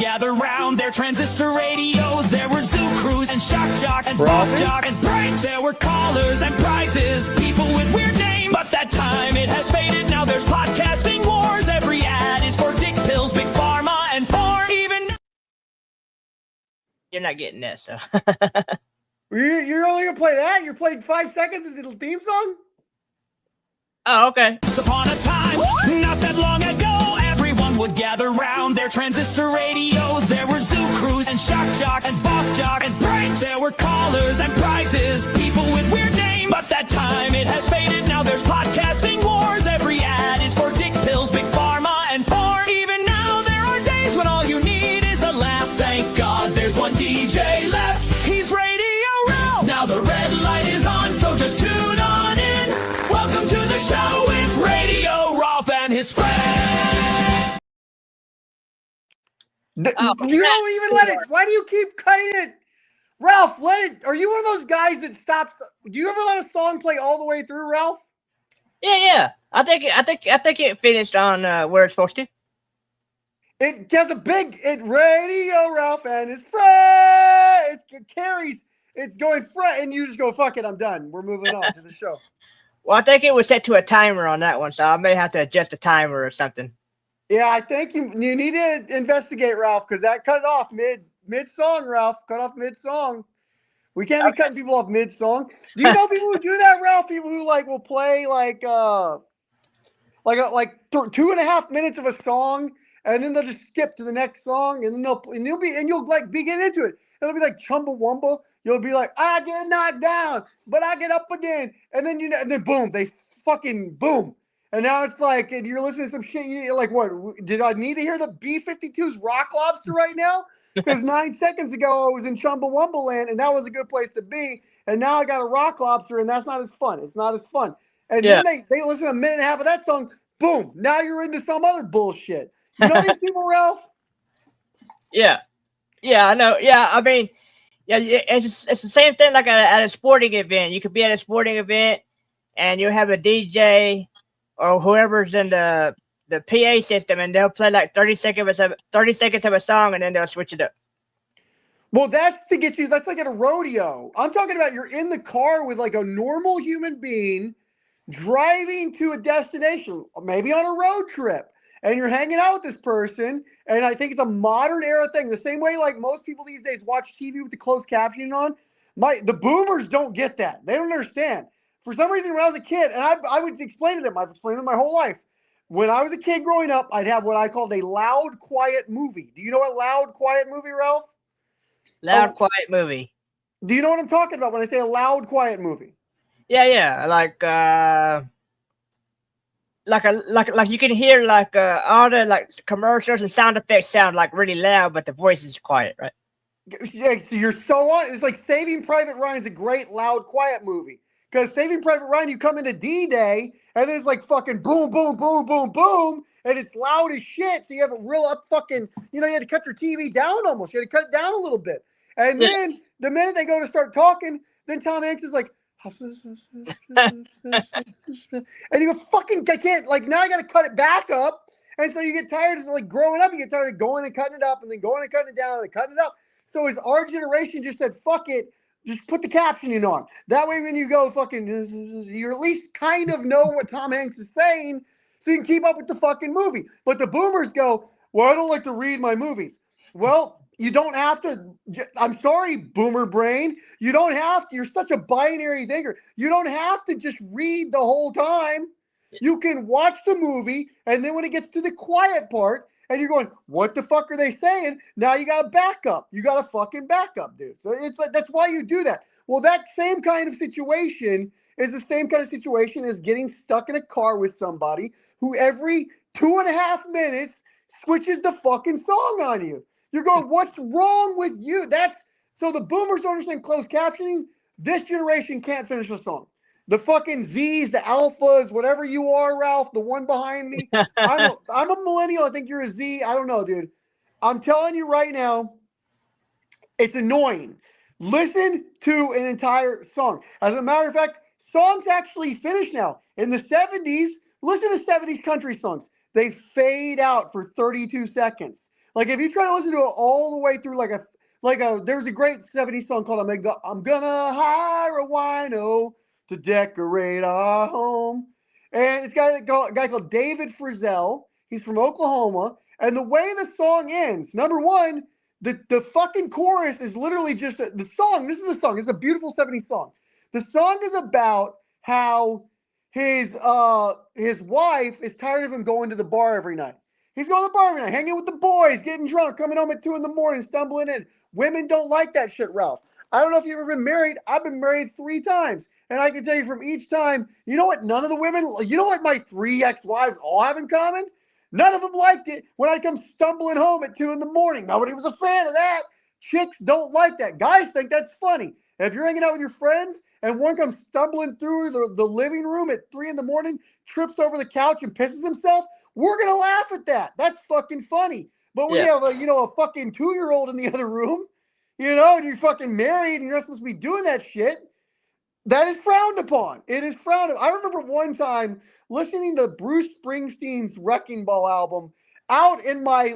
gather round their transistor radios. There were zoo crews and shock jocks and boss jocks and breaks. There were callers and prizes, people with weird names. But that time it has faded. Now there's podcasting wars. Every ad is for dick pills, big pharma, and porn. Even you're not getting that, so. You're only gonna play that? You're playing 5 seconds of the theme song? Oh, okay. Once upon a time, not that long ago, everyone would gather round their transistor radios. There were zoo crews and shock jocks and boss jocks and breaks. There were callers and prizes, people with weird names. But that time it has faded. Now there's podcasting wars. Every ad is for dick pills, big pharma, and porn. Even now there are days when all you need is a laugh. Thank God there's one DJ left. He's Radio Ralph. Now the red light is on, so just tune on in. Welcome to the show with Radio Ralph and his friends. You don't even let it. Why do you keep cutting it? Ralph, let it. Are you one of those guys that stops? Do you ever let a song play all the way through, Ralph? Yeah. I think it finished on where it's supposed to. It has a big Radio Ralph and his friends. It carries. It's going front, and you just go, fuck it, I'm done. We're moving on to the show. Well, I think it was set to a timer on that one, so I may have to adjust the timer or something. Yeah, I think you need to investigate, Ralph, because that cut it off mid song, Ralph. Cut off mid song. We can't be cutting people off mid song. Do you know people who do that, Ralph? People who will play like 2.5 minutes of a song, and then they'll just skip to the next song, and then you'll be getting into it. It'll be like Chumbawamba. You'll be like, I get knocked down, but I get up again, and then and then boom, they fucking boom. And now it's like, and you're listening to some shit. You're like, what? Did I need to hear the B-52's Rock Lobster right now? Because 9 seconds ago I was in Chumbawamba land, and that was a good place to be. And now I got a Rock Lobster, and that's not as fun. It's not as fun. And then they listen to a minute and a half of that song. Boom! Now you're into some other bullshit. You know these people, Ralph? Yeah, I know. Yeah, I mean, it's the same thing like at a sporting event. You could be at a sporting event, and you have a DJ or whoever's in the PA system, and they'll play like 30 seconds of a song, and then they'll switch it up. Well, that's to get you. That's like at a rodeo. I'm talking about you're in the car with like a normal human being driving to a destination, maybe on a road trip, and you're hanging out with this person. And I think it's a modern era thing. The same way like most people these days watch TV with the closed captioning on. The boomers don't get that. They don't understand. For some reason, when I was a kid, and I would explain to them, I've explained to them my whole life. When I was a kid growing up, I'd have what I called a loud, quiet movie. Do you know a loud, quiet movie, Ralph? Loud, quiet movie. Do you know what I'm talking about when I say a loud, quiet movie? Yeah. Like you can hear like all the like commercials and sound effects sound like really loud, but the voice is quiet, right? Yeah, you're so on. It's like Saving Private Ryan's a great, loud, quiet movie. Because Saving Private Ryan, you come into D-Day, and then it's like fucking boom, boom, boom, boom, boom, and it's loud as shit. So you have a real up fucking, you had to cut your TV down almost. You had to cut it down a little bit. And then the minute they go to start talking, then Tom Hanks is like, and you go, fucking, I can't, like, now I got to cut it back up. And so you get tired of, like, growing up, you get tired of going and cutting it up, and then going and cutting it down, and then cutting it up. So as our generation just said, fuck it, just put the captioning on. That way when you go fucking, you at least kind of know what Tom Hanks is saying so you can keep up with the fucking movie. But the boomers go, well, I don't like to read my movies. Well, you don't have to. I'm sorry, boomer brain. You don't have to. You're such a binary thinker. You don't have to just read the whole time. You can watch the movie, and then when it gets to the quiet part, and you're going, what the fuck are they saying? Now you got a backup. You got a fucking backup, dude. So it's like, that's why you do that. Well, that same kind of situation is the same kind of situation as getting stuck in a car with somebody who every 2.5 minutes switches the fucking song on you. You're going, what's wrong with you? So the boomers don't understand closed captioning. This generation can't finish a song. The fucking Z's, the alphas, whatever you are, Ralph, the one behind me. I'm a millennial. I think you're a Z. I don't know, dude. I'm telling you right now, it's annoying. Listen to an entire song. As a matter of fact, songs actually finish now. In the 70s, listen to 70s country songs. They fade out for 32 seconds. Like if you try to listen to it all the way through, there's a great 70s song called I'm gonna hire a wino to decorate our home. And it's got a guy called David Frizzell. He's from Oklahoma. And the way the song ends, number one, the fucking chorus is literally just the song. This is the song. It's a beautiful 70s song. The song is about how his wife is tired of him going to the bar every night. He's going to the bar every night, hanging with the boys, getting drunk, coming home at 2 a.m, stumbling in. Women don't like that shit, Ralph. I don't know if you've ever been married. I've been married 3 times. And I can tell you from each time, you know what none of the women, you know what my 3 ex-wives all have in common? None of them liked it when I come stumbling home at 2 a.m. Nobody was a fan of that. Chicks don't like that. Guys think that's funny. If you're hanging out with your friends and one comes stumbling through the living room at 3 a.m, trips over the couch and pisses himself, we're going to laugh at that. That's fucking funny. But when you have a fucking 2-year-old in the other room, and you're fucking married and you're not supposed to be doing that shit, that is frowned upon. It is frowned upon. I remember one time listening to Bruce Springsteen's Wrecking Ball album out in my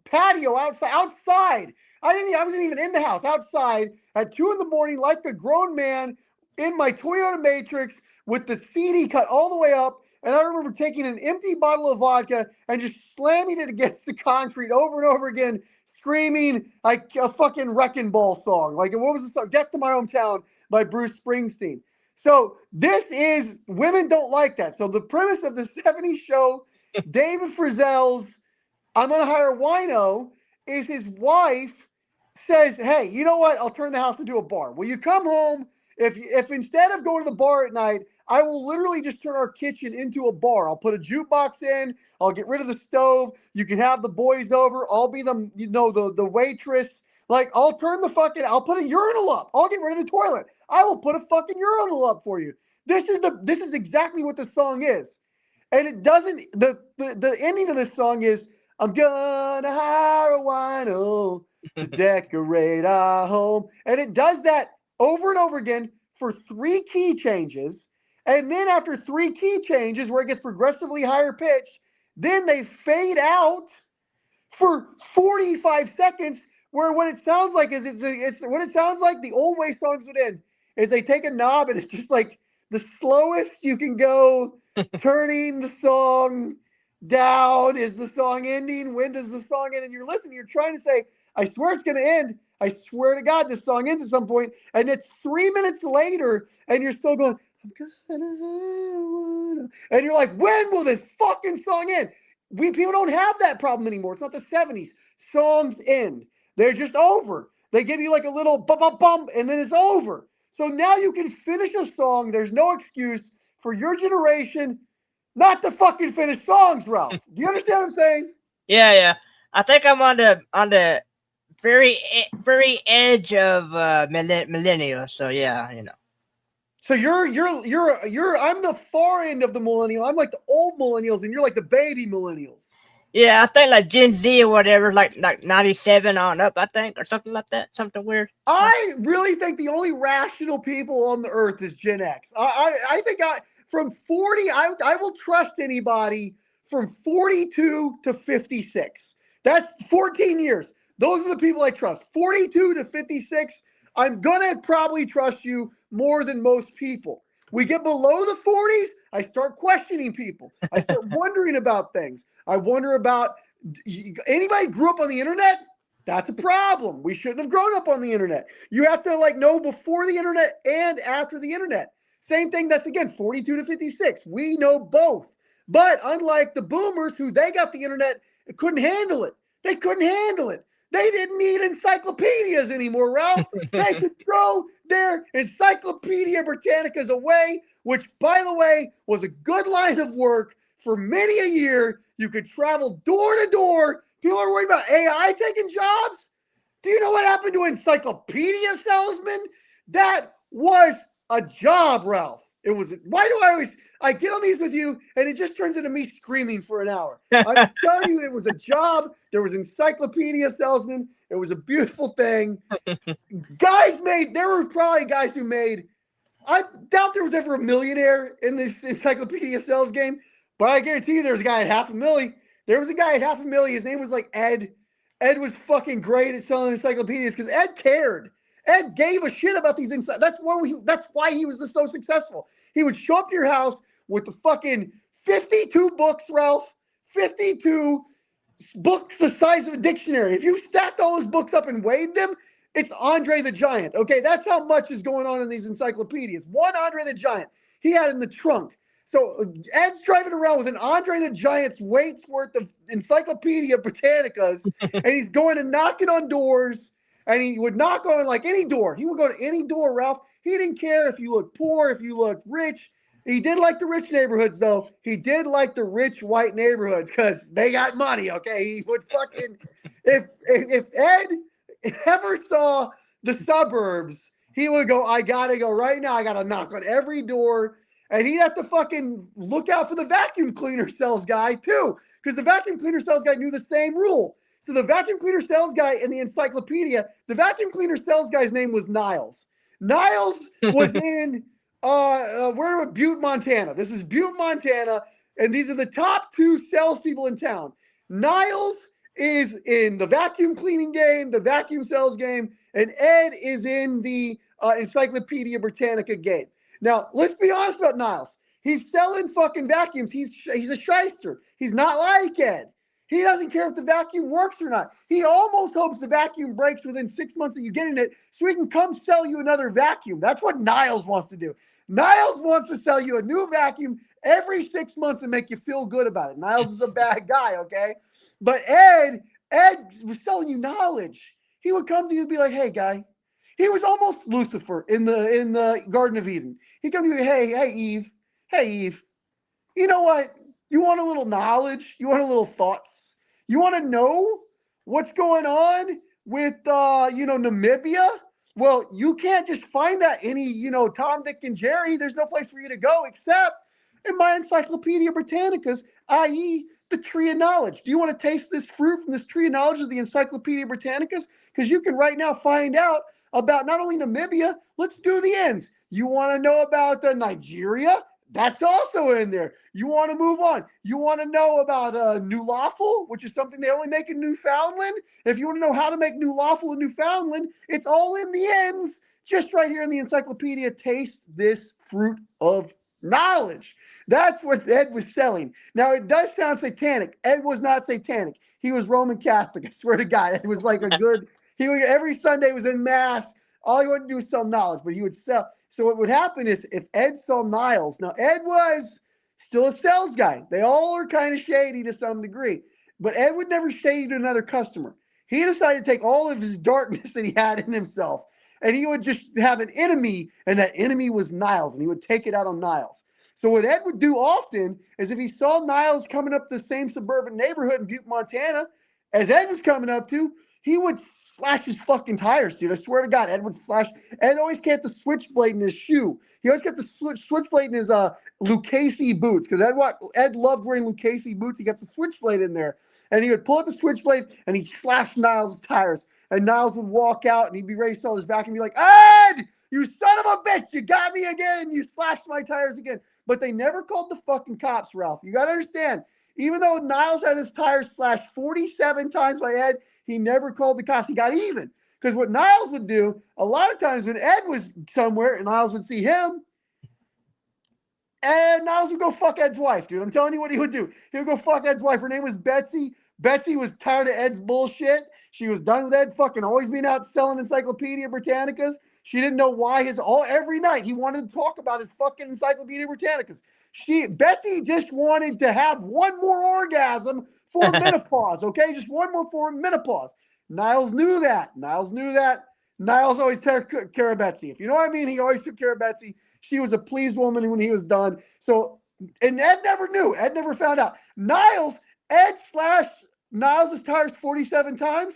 patio outside. I wasn't even in the house, outside at 2 a.m, like a grown man in my Toyota Matrix with the CD cut all the way up. And I remember taking an empty bottle of vodka and just slamming it against the concrete over and over again, screaming like a fucking Wrecking Ball song. Like, what was the song? Death to My Hometown by Bruce Springsteen. So this is, women don't like that. So the premise of the 70s show, David Frizzell's I'm going to hire a wino, is his wife says, hey, you know what? I'll turn the house into a bar. Will you come home? If instead of going to the bar at night, I will literally just turn our kitchen into a bar. I'll put a jukebox in. I'll get rid of the stove. You can have the boys over. I'll be the waitress. Like, I'll put a urinal up. I'll get rid of the toilet. I will put a fucking urinal up for you. This is exactly what the song is. And it doesn't, the ending of this song is, I'm gonna hire a wino to decorate our home. And it does that over and over again for 3 key changes. And then after 3 key changes where it gets progressively higher pitched, then they fade out for 45 seconds where what it sounds like is what it sounds like the old way songs would end is they take a knob and it's just like the slowest you can go, turning the song down. Is the song ending? When does the song end? And you're listening, you're trying to say, I swear it's going to end. I swear to God, this song ends at some point. And it's 3 minutes later, and you're still going, and you're like, when will this fucking song end? People don't have that problem anymore. It's not the 70s. Songs end. They're just over. They give you like a little bump, and then it's over. So now you can finish a song. There's no excuse for your generation not to fucking finish songs, Ralph. Do you understand what I'm saying? Yeah. I think I'm on the very edge of millennial. So yeah, So you're I'm the far end of the millennial. I'm like the old millennials, and you're like the baby millennials. Yeah, I think like Gen Z or whatever, like 97 on up, I think, or something like that. Something weird. I really think the only rational people on the earth is Gen X. I think from 40, I will trust anybody from 42 to 56. That's 14 years. Those are the people I trust. 42 to 56, I'm going to probably trust you more than most people. We get below the 40s, I start questioning people. I start wondering about things. I wonder about, anybody grew up on the internet? That's a problem. We shouldn't have grown up on the internet. You have to know before the internet and after the internet. Same thing, that's again, 42 to 56. We know both. But unlike the boomers who they got the internet, couldn't handle it. They couldn't handle it. They didn't need encyclopedias anymore, Ralph. They could throw their Encyclopedia Britannicas away, which, by the way, was a good line of work for many a year. You could travel door to door. People are worried about AI taking jobs. Do you know what happened to encyclopedia salesmen? That was a job, Ralph. It was. Why do I get on these with you and it just turns into me screaming for an hour? I just tell you, it was a job. There was encyclopedia salesmen. It was a beautiful thing. There were probably guys who made, I doubt there was ever a millionaire in this encyclopedia sales game, but I guarantee you there was a guy at $500,000. There was a guy at $500,000. His name was like Ed. Ed was fucking great at selling encyclopedias because Ed cared. Ed gave a shit about these inside. That's why he was so successful. He would show up to your house with the fucking 52 books, Ralph. 52 books the size of a dictionary. If you stacked all those books up and weighed them, it's Andre the Giant. Okay, that's how much is going on in these encyclopedias. One Andre the Giant he had in the trunk. So Ed's driving around with an Andre the Giant's weight's worth of Encyclopedia Britannicas, and he's going and knocking on doors, and he would knock on like any door. He would go to any door, Ralph. He didn't care if you looked poor, if you looked rich. He did like the rich neighborhoods, though. He did like the rich white neighborhoods because they got money, okay? He would fucking if Ed ever saw the suburbs, he would go, I gotta go right now. I gotta knock on every door. And he'd have to fucking look out for the vacuum cleaner sales guy, too, because the vacuum cleaner sales guy knew the same rule. So the vacuum cleaner sales guy in the encyclopedia, the vacuum cleaner sales guy's name was Niles. Niles was in we're in Butte, Montana. This is Butte, Montana, and these are the top two salespeople in town. Niles is in the vacuum cleaning game, the vacuum sales game, and Ed is in the Encyclopedia Britannica game. Now, let's be honest about Niles. He's selling fucking vacuums. He's a shyster. He's not like Ed. He doesn't care if the vacuum works or not. He almost hopes the vacuum breaks within 6 months of you getting it so he can come sell you another vacuum. That's what Niles wants to do. Niles wants to sell you a new vacuum every 6 months and make you feel good about it. Niles is a bad guy, okay? But Ed was selling you knowledge. He would come to you and be like, hey, guy. He was almost Lucifer in the Garden of Eden. He'd come to you, hey, Eve. Hey, Eve. You know what? You want a little knowledge? You want a little thoughts? You want to know what's going on with, Namibia? Well, you can't just find that any, Tom, Dick, and Jerry. There's no place for you to go except in my Encyclopedia Britannicas, i.e., the Tree of Knowledge. Do you want to taste this fruit from this Tree of Knowledge of the Encyclopedia Britannicas? Because you can right now find out about not only Namibia, let's do the ends. You want to know about Nigeria? That's also in there. You want to move on. You want to know about New Lawful, which is something they only make in Newfoundland. If you want to know how to make New Lawful in Newfoundland, it's all in the ends, just right here in the encyclopedia. Taste this fruit of knowledge. That's what Ed was selling. Now, it does sound satanic. Ed was not satanic. He was Roman Catholic. I swear to God. It was like a good... every Sunday was in mass. All he wanted to do was sell knowledge, but he would sell. So what would happen is if Ed sold Niles, now Ed was still a sales guy. They all are kind of shady to some degree, but Ed would never shady to another customer. He decided to take all of his darkness that he had in himself, and he would just have an enemy, and that enemy was Niles, and he would take it out on Niles. So what Ed would do often is if he saw Niles coming up the same suburban neighborhood in Butte, Montana, as Ed was coming up to, he would slash his fucking tires, dude. I swear to God, Ed would slash. Ed always kept the switchblade in his shoe. He always kept the switchblade in his Lucchese boots because Ed loved wearing Lucchese boots. He kept the switchblade in there, and he would pull out the switchblade and he'd slash Niles' tires. And Niles would walk out and he'd be ready to sell his vacuum. He'd be like, Ed, you son of a bitch, you got me again. You slashed my tires again. But they never called the fucking cops, Ralph. You got to understand. Even though Niles had his tires slashed 47 times by Ed, he never called the cops. He got even. Because what Niles would do, a lot of times when Ed was somewhere and Niles would see him, and Niles would go fuck Ed's wife, dude. I'm telling you what he would do. He would go fuck Ed's wife. Her name was Betsy. Betsy was tired of Ed's bullshit. She was done with Ed fucking always being out selling Encyclopedia Britannicas. She didn't know why every night he wanted to talk about his fucking Encyclopedia Britannicas. Betsy just wanted to have one more orgasm for menopause, okay? Just one more for menopause. Niles knew that. Niles always took care of Betsy. If you know what I mean, he always took care of Betsy. She was a pleased woman when he was done. So, and Ed never knew. Ed never found out. Ed slashed Niles' tires 47 times.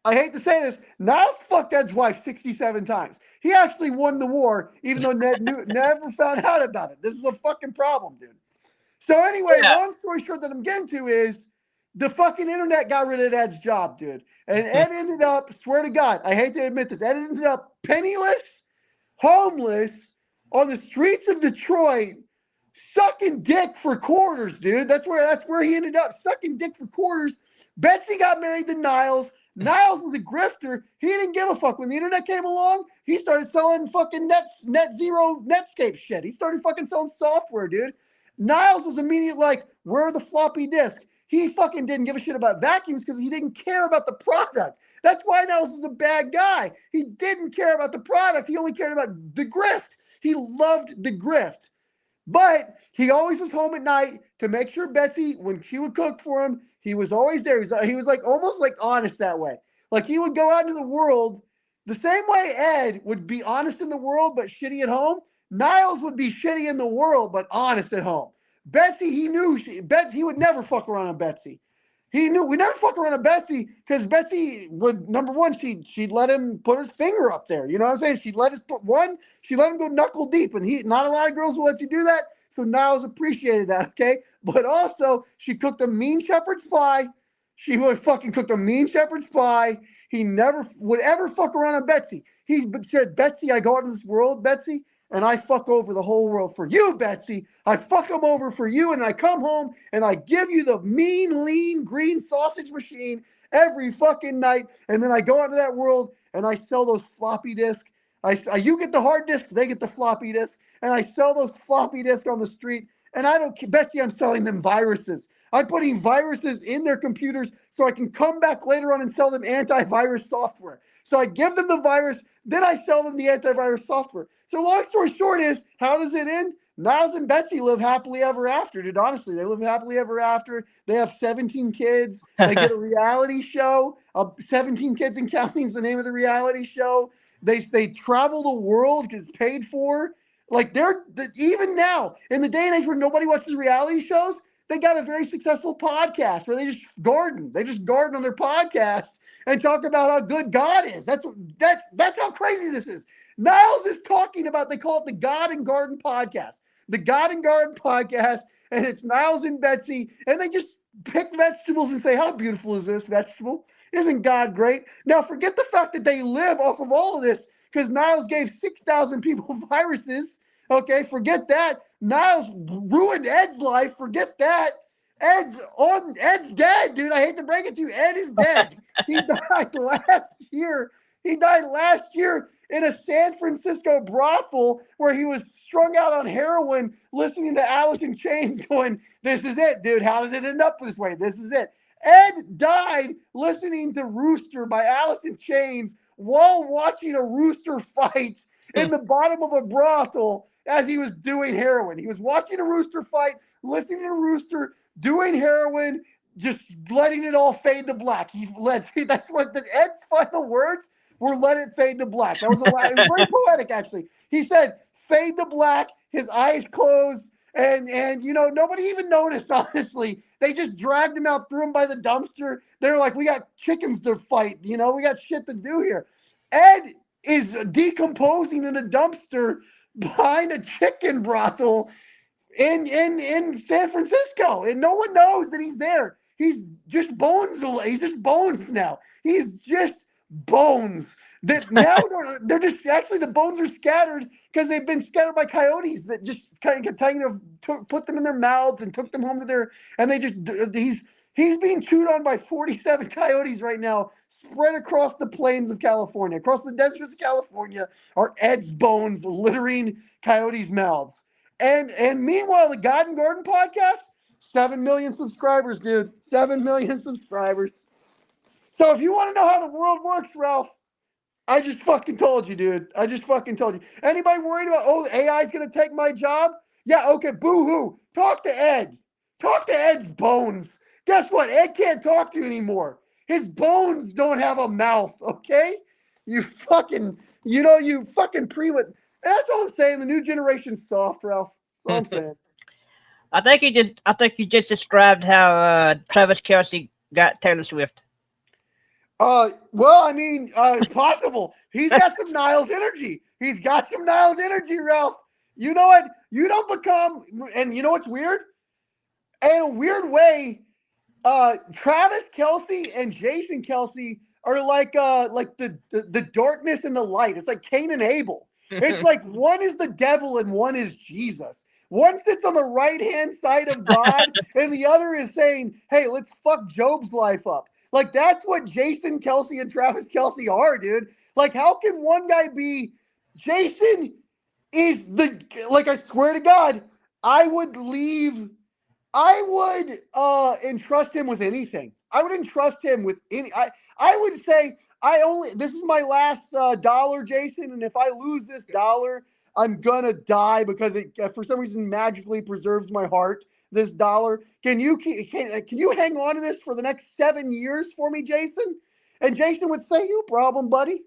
I hate to say this. Niles fucked Ed's wife 67 times. He actually won the war, even though Ned never found out about it. This is a fucking problem, dude. So anyway, long story short that I'm getting to is the fucking internet got rid of Ed's job, dude. And Ed ended up, swear to God, I hate to admit this, Ed ended up penniless, homeless, on the streets of Detroit, sucking dick for quarters, dude. That's where he ended up, sucking dick for quarters Betsy got married to Niles. Niles was a grifter. He didn't give a fuck. When the internet came along, he started selling fucking net zero Netscape shit. He started fucking selling software, dude. Niles was immediately like, where are the floppy disks? He fucking didn't give a shit about vacuums because he didn't care about the product. That's why Niles is the bad guy. He didn't care about the product. He only cared about the grift. He loved the grift. But he always was home at night to make sure Betsy, when she would cook for him, he was always there. He was like almost like honest that way. Like he would go out into the world the same way Ed would be honest in the world but shitty at home. Niles would be shitty in the world but honest at home. Betsy, he knew he would never fuck around on Betsy. He knew we never fuck around on Betsy because Betsy would, number one, she'd let him put his finger up there. You know what I'm saying? She'd let him go knuckle deep, and not a lot of girls will let you do that. So Niles appreciated that, okay? But also, she cooked a mean shepherd's pie. She would fucking cook a mean shepherd's pie. He never would ever fuck around on Betsy. He said, Betsy, I go out in this world, Betsy, and I fuck over the whole world for you, Betsy. I fuck them over for you, and I come home, and I give you the mean, lean, green sausage machine every fucking night, and then I go out into that world, and I sell those floppy disks. You get the hard disk, they get the floppy disk, and I sell those floppy disks on the street, and I don't, Betsy, I'm selling them viruses. I'm putting viruses in their computers so I can come back later on and sell them antivirus software. So I give them the virus, then I sell them the antivirus software. So long story short is, how does it end? Niles and Betsy live happily ever after, dude. Honestly, they live happily ever after. They have 17 kids. They get a reality show. 17 Kids and Counting is the name of the reality show. They travel the world because it's paid for. Like even now, in the day and age where nobody watches reality shows, they got a very successful podcast where they just garden. They just garden on their podcast and talk about how good God is. That's how crazy this is. Niles is talking about, they call it the God and Garden podcast. The God and Garden podcast, and it's Niles and Betsy, and they just pick vegetables and say, how beautiful is this vegetable? Isn't God great? Now, forget the fact that they live off of all of this because Niles gave 6,000 people viruses. Okay, forget that. Niles ruined Ed's life. Forget that. Ed's dead, dude. I hate to break it to you. Ed is dead. He died last year. He died last year in a San Francisco brothel where he was strung out on heroin, listening to Alice in Chains going, this is it, dude. How did it end up this way? This is it. Ed died listening to Rooster by Alice in Chains while watching a rooster fight in the bottom of a brothel as he was doing heroin. He was watching a rooster fight, listening to a rooster, doing heroin, just letting it all fade to black. That's what Ed's final words were, let it fade to black. That was it was very poetic, actually. He said, fade to black, his eyes closed, and nobody even noticed, honestly. They just dragged him out, threw him by the dumpster. They were like, we got chickens to fight, we got shit to do here. Ed is decomposing in a dumpster behind a chicken brothel in San Francisco, and no one knows that he's there. He's just bones. He's just bones now. He's just bones. That now they're just actually, the bones are scattered because they've been scattered by coyotes that just kind of put them in their mouths and took them home to their, and they just, he's being chewed on by 47 coyotes right now, spread across the plains of California. Across the deserts of California are Ed's bones littering coyotes' mouths. And meanwhile, the God and Garden podcast, 7 million subscribers, dude. 7 million subscribers. So if you want to know how the world works, Ralph, I just fucking told you, dude. I just fucking told you. Anybody worried about, AI is going to take my job? Yeah, okay, boo-hoo. Talk to Ed. Talk to Ed's bones. Guess what? Ed can't talk to you anymore. His bones don't have a mouth, okay? You fucking pre-wit. That's all I'm saying. The new generation's soft, Ralph. That's all I'm saying. I think you just described how Travis Kelce got Taylor Swift. Well, I mean, possible. He's got some Niles energy. He's got some Niles energy, Ralph. You know what? You don't become, and you know what's weird? In a weird way, Travis Kelce and Jason Kelce are like the darkness and the light. It's like Cain and Abel. It's like one is the devil and one is Jesus. One sits on the right-hand side of God, and the other is saying, hey, let's fuck Job's life up. Like, that's what Jason Kelce and Travis Kelce are, dude. Like, how can one guy be Jason is the, like, I swear to God, I would entrust him with anything. I would entrust him with I would say this is my last dollar, Jason, and if I lose this dollar, I'm gonna die because it for some reason magically preserves my heart. This dollar, can you hang on to this for the next 7 years for me, Jason? And Jason would say, "No problem, buddy.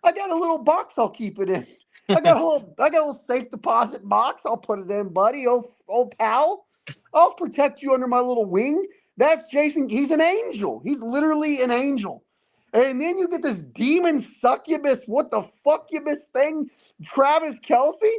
I got a little box I'll keep it in. I got a little safe deposit box I'll put it in, buddy. Old pal. I'll protect you under my little wing." That's Jason. He's an angel. He's literally an angel. And then you get this demon succubus, what the fuckubus thing, Travis Kelce.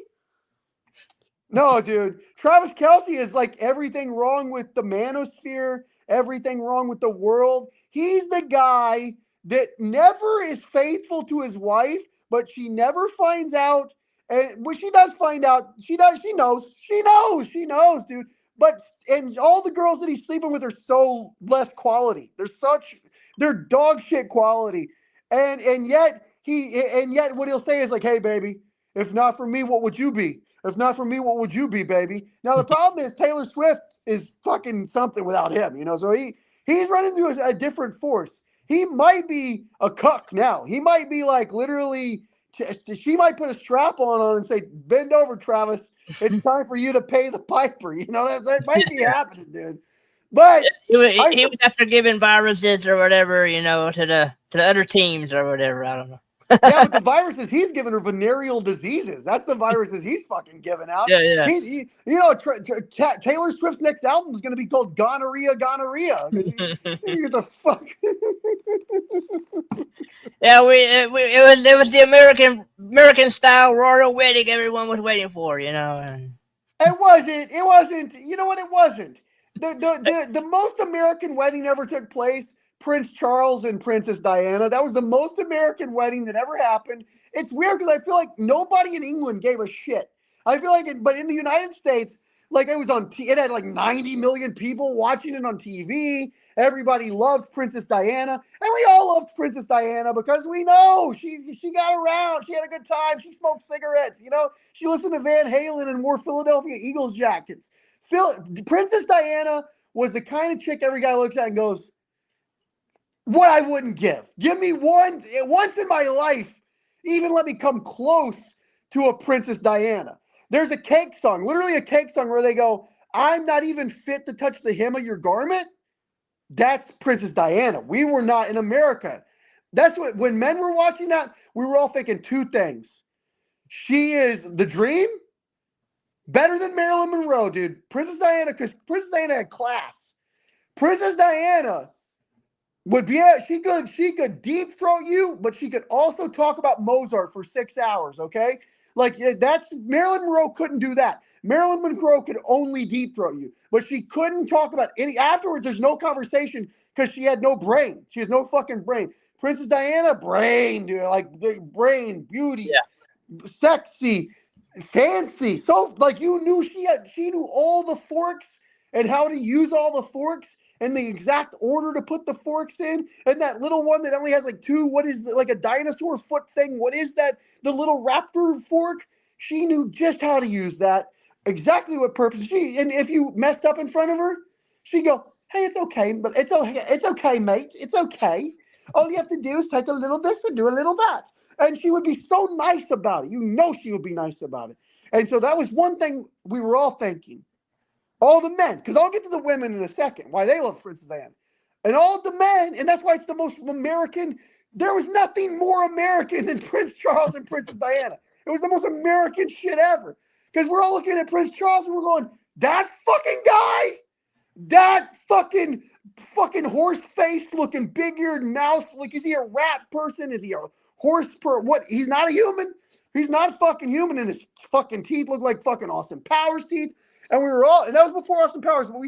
No, dude. Travis Kelce is like everything wrong with the manosphere, everything wrong with the world. He's the guy that never is faithful to his wife, but she never finds out. And when she does find out, she knows, dude. But and all the girls that he's sleeping with are so less quality. They're dog shit quality. And yet what he'll say is like, "Hey, baby, if not for me, what would you be? If not for me, what would you be, baby?" Now the problem is Taylor Swift is fucking something without him, So he's running into a different force. He might be a cuck now. He might be like literally. She might put a strap on and say, "Bend over, Travis. It's time for you to pay the piper." That might be happening, dude. But he was after giving viruses or whatever, to the other teams or whatever. I don't know. Yeah, but the viruses he's giving her venereal diseases. That's the viruses he's fucking giving out. Yeah. Taylor Swift's next album is going to be called Gonorrhea. Get the fuck. Yeah, it was the American style royal wedding everyone was waiting for, And... It wasn't. You know what? It wasn't. The most American wedding ever took place. Prince Charles and Princess Diana. That was the most American wedding that ever happened. It's weird because I feel like nobody in England gave a shit. I feel like, but in the United States, like it had like 90 million people watching it on TV. Everybody loved Princess Diana, and we all loved Princess Diana because we know she got around. She had a good time. She smoked cigarettes. She listened to Van Halen and wore Philadelphia Eagles jackets. Princess Diana was the kind of chick every guy looks at and goes, "What I wouldn't give. Give me once in my life, even let me come close to a Princess Diana." There's a Cake song, literally a Cake song where they go, "I'm not even fit to touch the hem of your garment." That's Princess Diana. We were not in America. That's what, when men were watching that, we were all thinking two things. She is the dream, better than Marilyn Monroe, dude. Princess Diana, because Princess Diana had class. Princess Diana would be she could deep throat you, but she could also talk about Mozart for 6 hours, okay? Like that's Marilyn Monroe couldn't do that. Marilyn Monroe could only deep throat you, but she couldn't talk about any afterwards. There's no conversation because she had no brain. She has no fucking brain. Princess Diana, brain, dude, like brain, beauty, sexy, fancy. So like she knew all the forks and how to use all the forks. And the exact order to put the forks in, and that little one that only has like two, what is like a dinosaur foot thing? What is that? The little raptor fork? She knew just how to use that, exactly what purpose. And if you messed up in front of her, she'd go, "Hey, it's okay, but it's okay, mate. It's okay. All you have to do is take a little this and do a little that." And she would be so nice about it. She would be nice about it. And so that was one thing we were all thinking. All the men, because I'll get to the women in a second, why they love Princess Diana. And all the men, and that's why it's the most American. There was nothing more American than Prince Charles and Princess Diana. It was the most American shit ever. Because we're all looking at Prince Charles and we're going, that fucking guy, that fucking horse-faced looking big-eared mouse. Like, is he a rat person? Is he a horse what? He's not a human. He's not fucking human, and his fucking teeth look like fucking Austin Powers teeth. And we were all, and that was before Austin Powers, but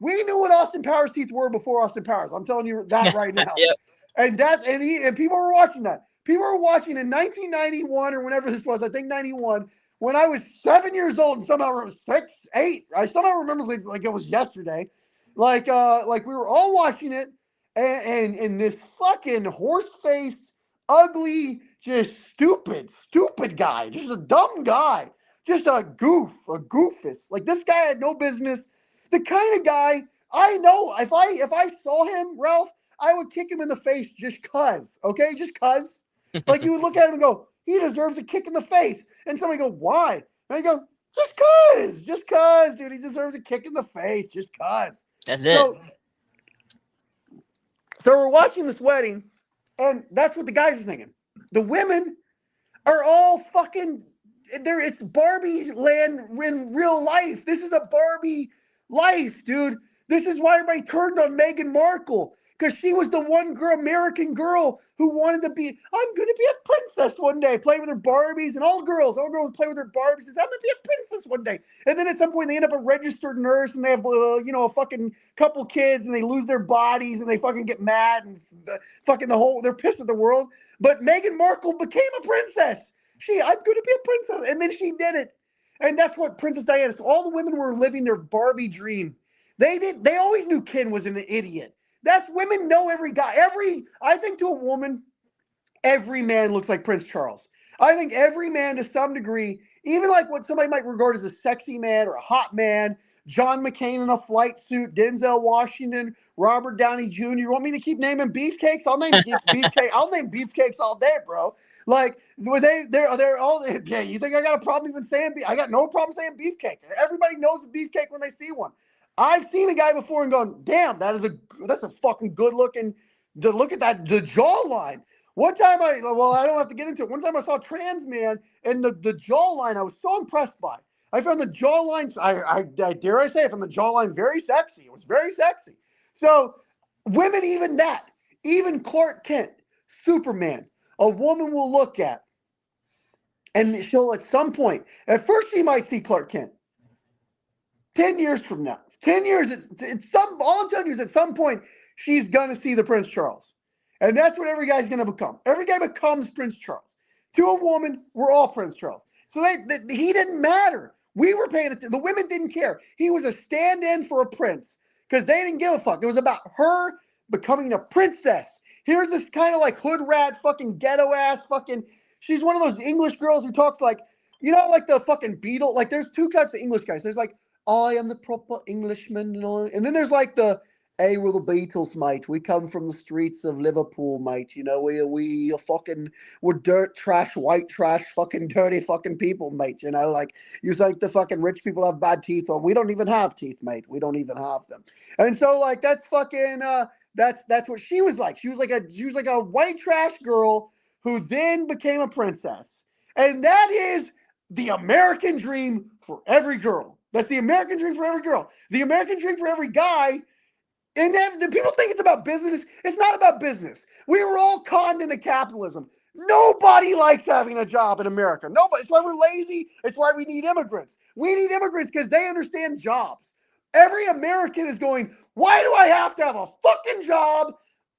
we knew what Austin Powers teeth were before Austin Powers. I'm telling you that right now. Yep. And people were watching that. People were watching in 1991 or whenever this was, I think 91, when I was 7 years old and somehow remember 6, 8. I somehow remember like it was yesterday. Like we were all watching it, and this fucking horse-faced, ugly, just stupid guy, just a dumb guy, just a goofus. Like, this guy had no business. The kind of guy I know, if I saw him, Ralph, I would kick him in the face just cuz, okay? Just cuz. Like, you would look at him and go, he deserves a kick in the face. And somebody go, why? And I go, just cuz, dude, he deserves a kick in the face, just cuz. That's it. So we're watching this wedding, and that's what the guys are thinking. The women are all fucking there. It's Barbie's land in real life. This is a Barbie life, dude. This is why everybody turned on Meghan Markle, because she was the one girl, American girl, who wanted to be, I'm going to be a princess one day, play with her Barbies, and all girls play with their Barbies, says, I'm going to be a princess one day. And then at some point they end up a registered nurse, and they have, a fucking couple kids, and they lose their bodies, and they fucking get mad, and they're pissed at the world. But Meghan Markle became a princess. I'm going to be a princess. And then she did it. And that's what Princess Diana, so all the women were living their Barbie dream. They always knew Ken was an idiot. That's women know every guy. I think to a woman, every man looks like Prince Charles. I think every man to some degree, even like what somebody might regard as a sexy man or a hot man, John McCain in a flight suit, Denzel Washington, Robert Downey Jr. You want me to keep naming beefcakes? I'll name beefcake. I'll name beefcakes all day, bro. Like, they're all, yeah, you think I got a problem even saying I got no problem saying beefcake. Everybody knows a beefcake when they see one. I've seen a guy before and gone, damn, that's a fucking good looking, look at that, the jawline. One time I don't have to get into it. One time I saw a trans man, and the jawline I was so impressed by. I found the jawline, I dare I say, I found the jawline very sexy. It was very sexy. So women, even Clark Kent, Superman, a woman will look at, and she'll at some point, at first she might see Clark Kent. 10 years from now, 10 years, all I'm telling you is at some point, she's going to see the Prince Charles. And that's what every guy's going to become. Every guy becomes Prince Charles. To a woman, we're all Prince Charles. So he didn't matter. We were paying attention. The women didn't care. He was a stand-in for a prince because they didn't give a fuck. It was about her becoming a princess. Here's this kind of like hood rat, fucking ghetto ass fucking, she's one of those English girls who talks like, like the fucking Beatle. Like, there's two types of English guys. There's like, I am the proper Englishman, and then there's like hey, we're the Beatles, mate. We come from the streets of Liverpool, mate. We're dirt trash, white trash, fucking dirty fucking people, mate. Like, you think the fucking rich people have bad teeth? Well, we don't even have teeth, mate. We don't even have them. And so, like, that's fucking that's what she was like. She was like a white trash girl who then became a princess. And that is the American dream for every girl. That's the American dream for every girl. The American dream for every guy. And then the people think it's about business. It's not about business. We were all conned into capitalism. Nobody likes having a job in America. Nobody. It's why we're lazy. It's why we need immigrants. We need immigrants because they understand jobs. Every American is going, why do I have to have a fucking job?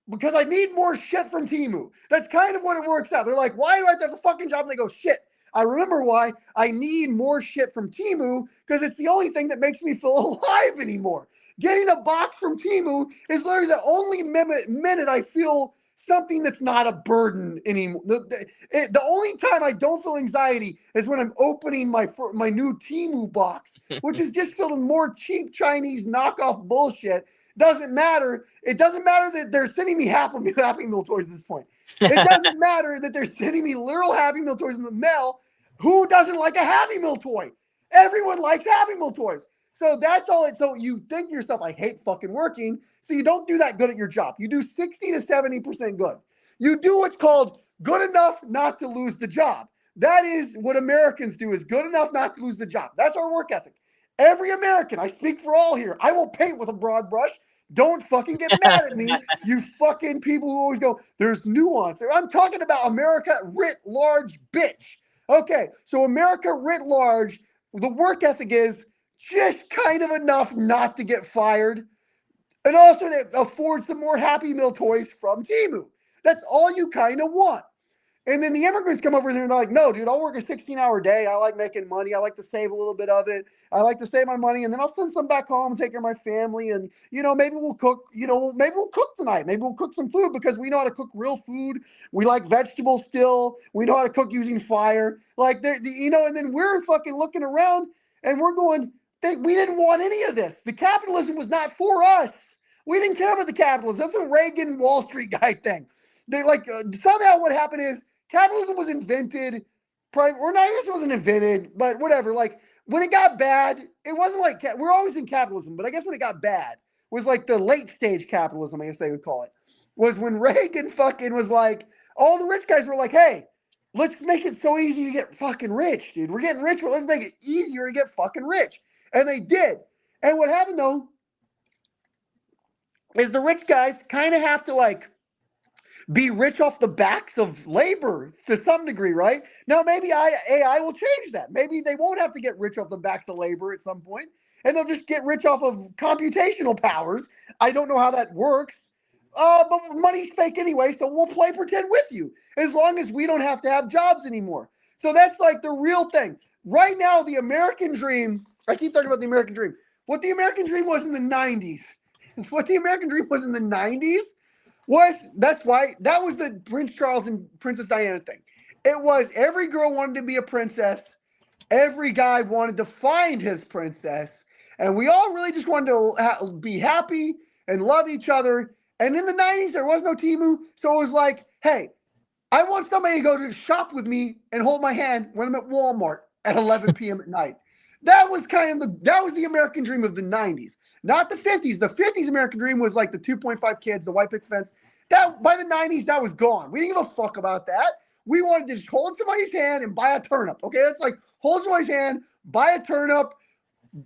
Because I need more shit from Temu. That's kind of what it works out. They're like, why do I have to have a fucking job? And they go, shit. I remember why. I need more shit from Temu because it's the only thing that makes me feel alive anymore. Getting a box from Temu is literally the only minute I feel something that's not a burden anymore. The only time I don't feel anxiety is when I'm opening my new Temu box, which is just filled with more cheap Chinese knockoff bullshit. Doesn't matter. It doesn't matter that they're sending me Happy Meal toys at this point. It doesn't matter that they're sending me literal Happy Meal toys in the mail. Who doesn't like a Happy Meal toy? Everyone likes Happy Meal toys. So that's all. So you think to yourself, I hate fucking working. So you don't do that good at your job. You do 60 to 70% good. You do what's called good enough not to lose the job. That is what Americans do, is good enough not to lose the job. That's our work ethic. Every American, I speak for all here. I will paint with a broad brush. Don't fucking get mad at me, you fucking people who always go, there's nuance. I'm talking about America writ large, bitch. Okay, so America writ large, the work ethic is just kind of enough not to get fired. And also it affords some more Happy Meal toys from Temu. That's all you kind of want. And then the immigrants come over there and they're like, no, dude, I'll work a 16-hour day. I like making money. I like to save a little bit of it. I like to save my money, and then I'll send some back home and take care of my family. And, maybe we'll cook, maybe we'll cook tonight. Maybe we'll cook some food because we know how to cook real food. We like vegetables still. We know how to cook using fire. Like, and then we're fucking looking around and we're going, we didn't want any of this. The capitalism was not for us. We didn't care about the capitalism. That's a Reagan Wall Street guy thing. They somehow what happened is capitalism was invented, or not, I guess it wasn't invented, but whatever. Like when it got bad, it wasn't like we're always in capitalism, but I guess when it got bad was like the late stage capitalism, I guess they would call it, was when Reagan fucking was like, all the rich guys were like, hey, let's make it so easy to get fucking rich, dude. We're getting rich, but let's make it easier to get fucking rich. And they did. And what happened though is the rich guys kind of have to like be rich off the backs of labor to some degree, right? Now, maybe AI will change that. Maybe they won't have to get rich off the backs of labor at some point, and they'll just get rich off of computational powers. I don't know how that works, but money's fake anyway, so we'll play pretend with you as long as we don't have to have jobs anymore. So that's like the real thing. Right now, the American dream, I keep talking about the American dream. What the American dream was in the 90s, what the American dream was in the 90s, that was the Prince Charles and Princess Diana thing. It was every girl wanted to be a princess. Every guy wanted to find his princess. And we all really just wanted to be happy and love each other. And in the 90s, there was no Temu. So it was like, hey, I want somebody to go to shop with me and hold my hand when I'm at Walmart at 11 p.m. at night. That was the American dream of the 90s. Not the 50s. The 50s American dream was like the 2.5 kids, the white picket fence. That by the 90s, that was gone. We didn't give a fuck about that. We wanted to just hold somebody's hand and buy a turnip. Okay, that's like hold somebody's hand, buy a turnip,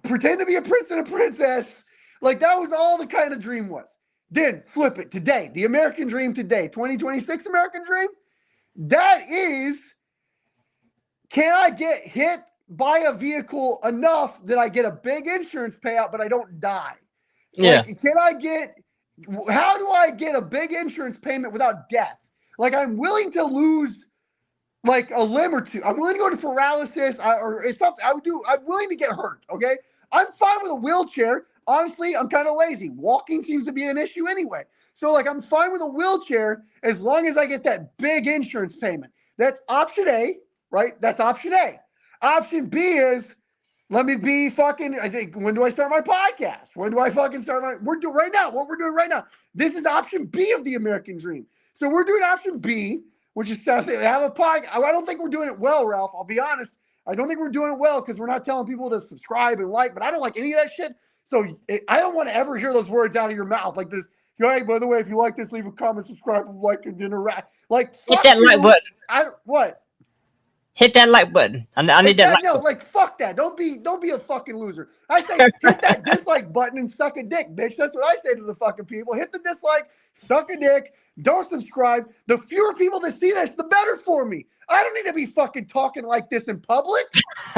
pretend to be a prince and a princess. Like that was all the kind of dream was. Then flip it today. The American dream today, 2026 American dream. That is, can I get hit by a vehicle enough that I get a big insurance payout, but I don't die? Yeah. Like, how do I get a big insurance payment without death? Like, I'm willing to lose like a limb or two. I'm willing to go to paralysis or it's something I'm willing to get hurt. Okay. I'm fine with a wheelchair. Honestly, I'm kind of lazy. Walking seems to be an issue anyway. So like, I'm fine with a wheelchair as long as I get that big insurance payment. That's option A, right? That's option A. Option B is, let me be fucking, I think, when do I start my podcast? When do I fucking start what we're doing right now. This is option B of the American dream. So we're doing option B, which is to have a podcast. I don't think we're doing it well, Ralph. I'll be honest. I don't think we're doing it well because we're not telling people to subscribe and like, but I don't like any of that shit. So I don't want to ever hear those words out of your mouth like this. Hey, by the way, if you like this, leave a comment, subscribe, like, and interact. Like, hit that like button. What? Hit that like button. I need that like no, button. like fuck that. Don't be a fucking loser. I say hit that dislike button and suck a dick, bitch. That's what I say to the fucking people. Hit the dislike, suck a dick, don't subscribe. The fewer people that see this, the better for me. I don't need to be fucking talking like this in public.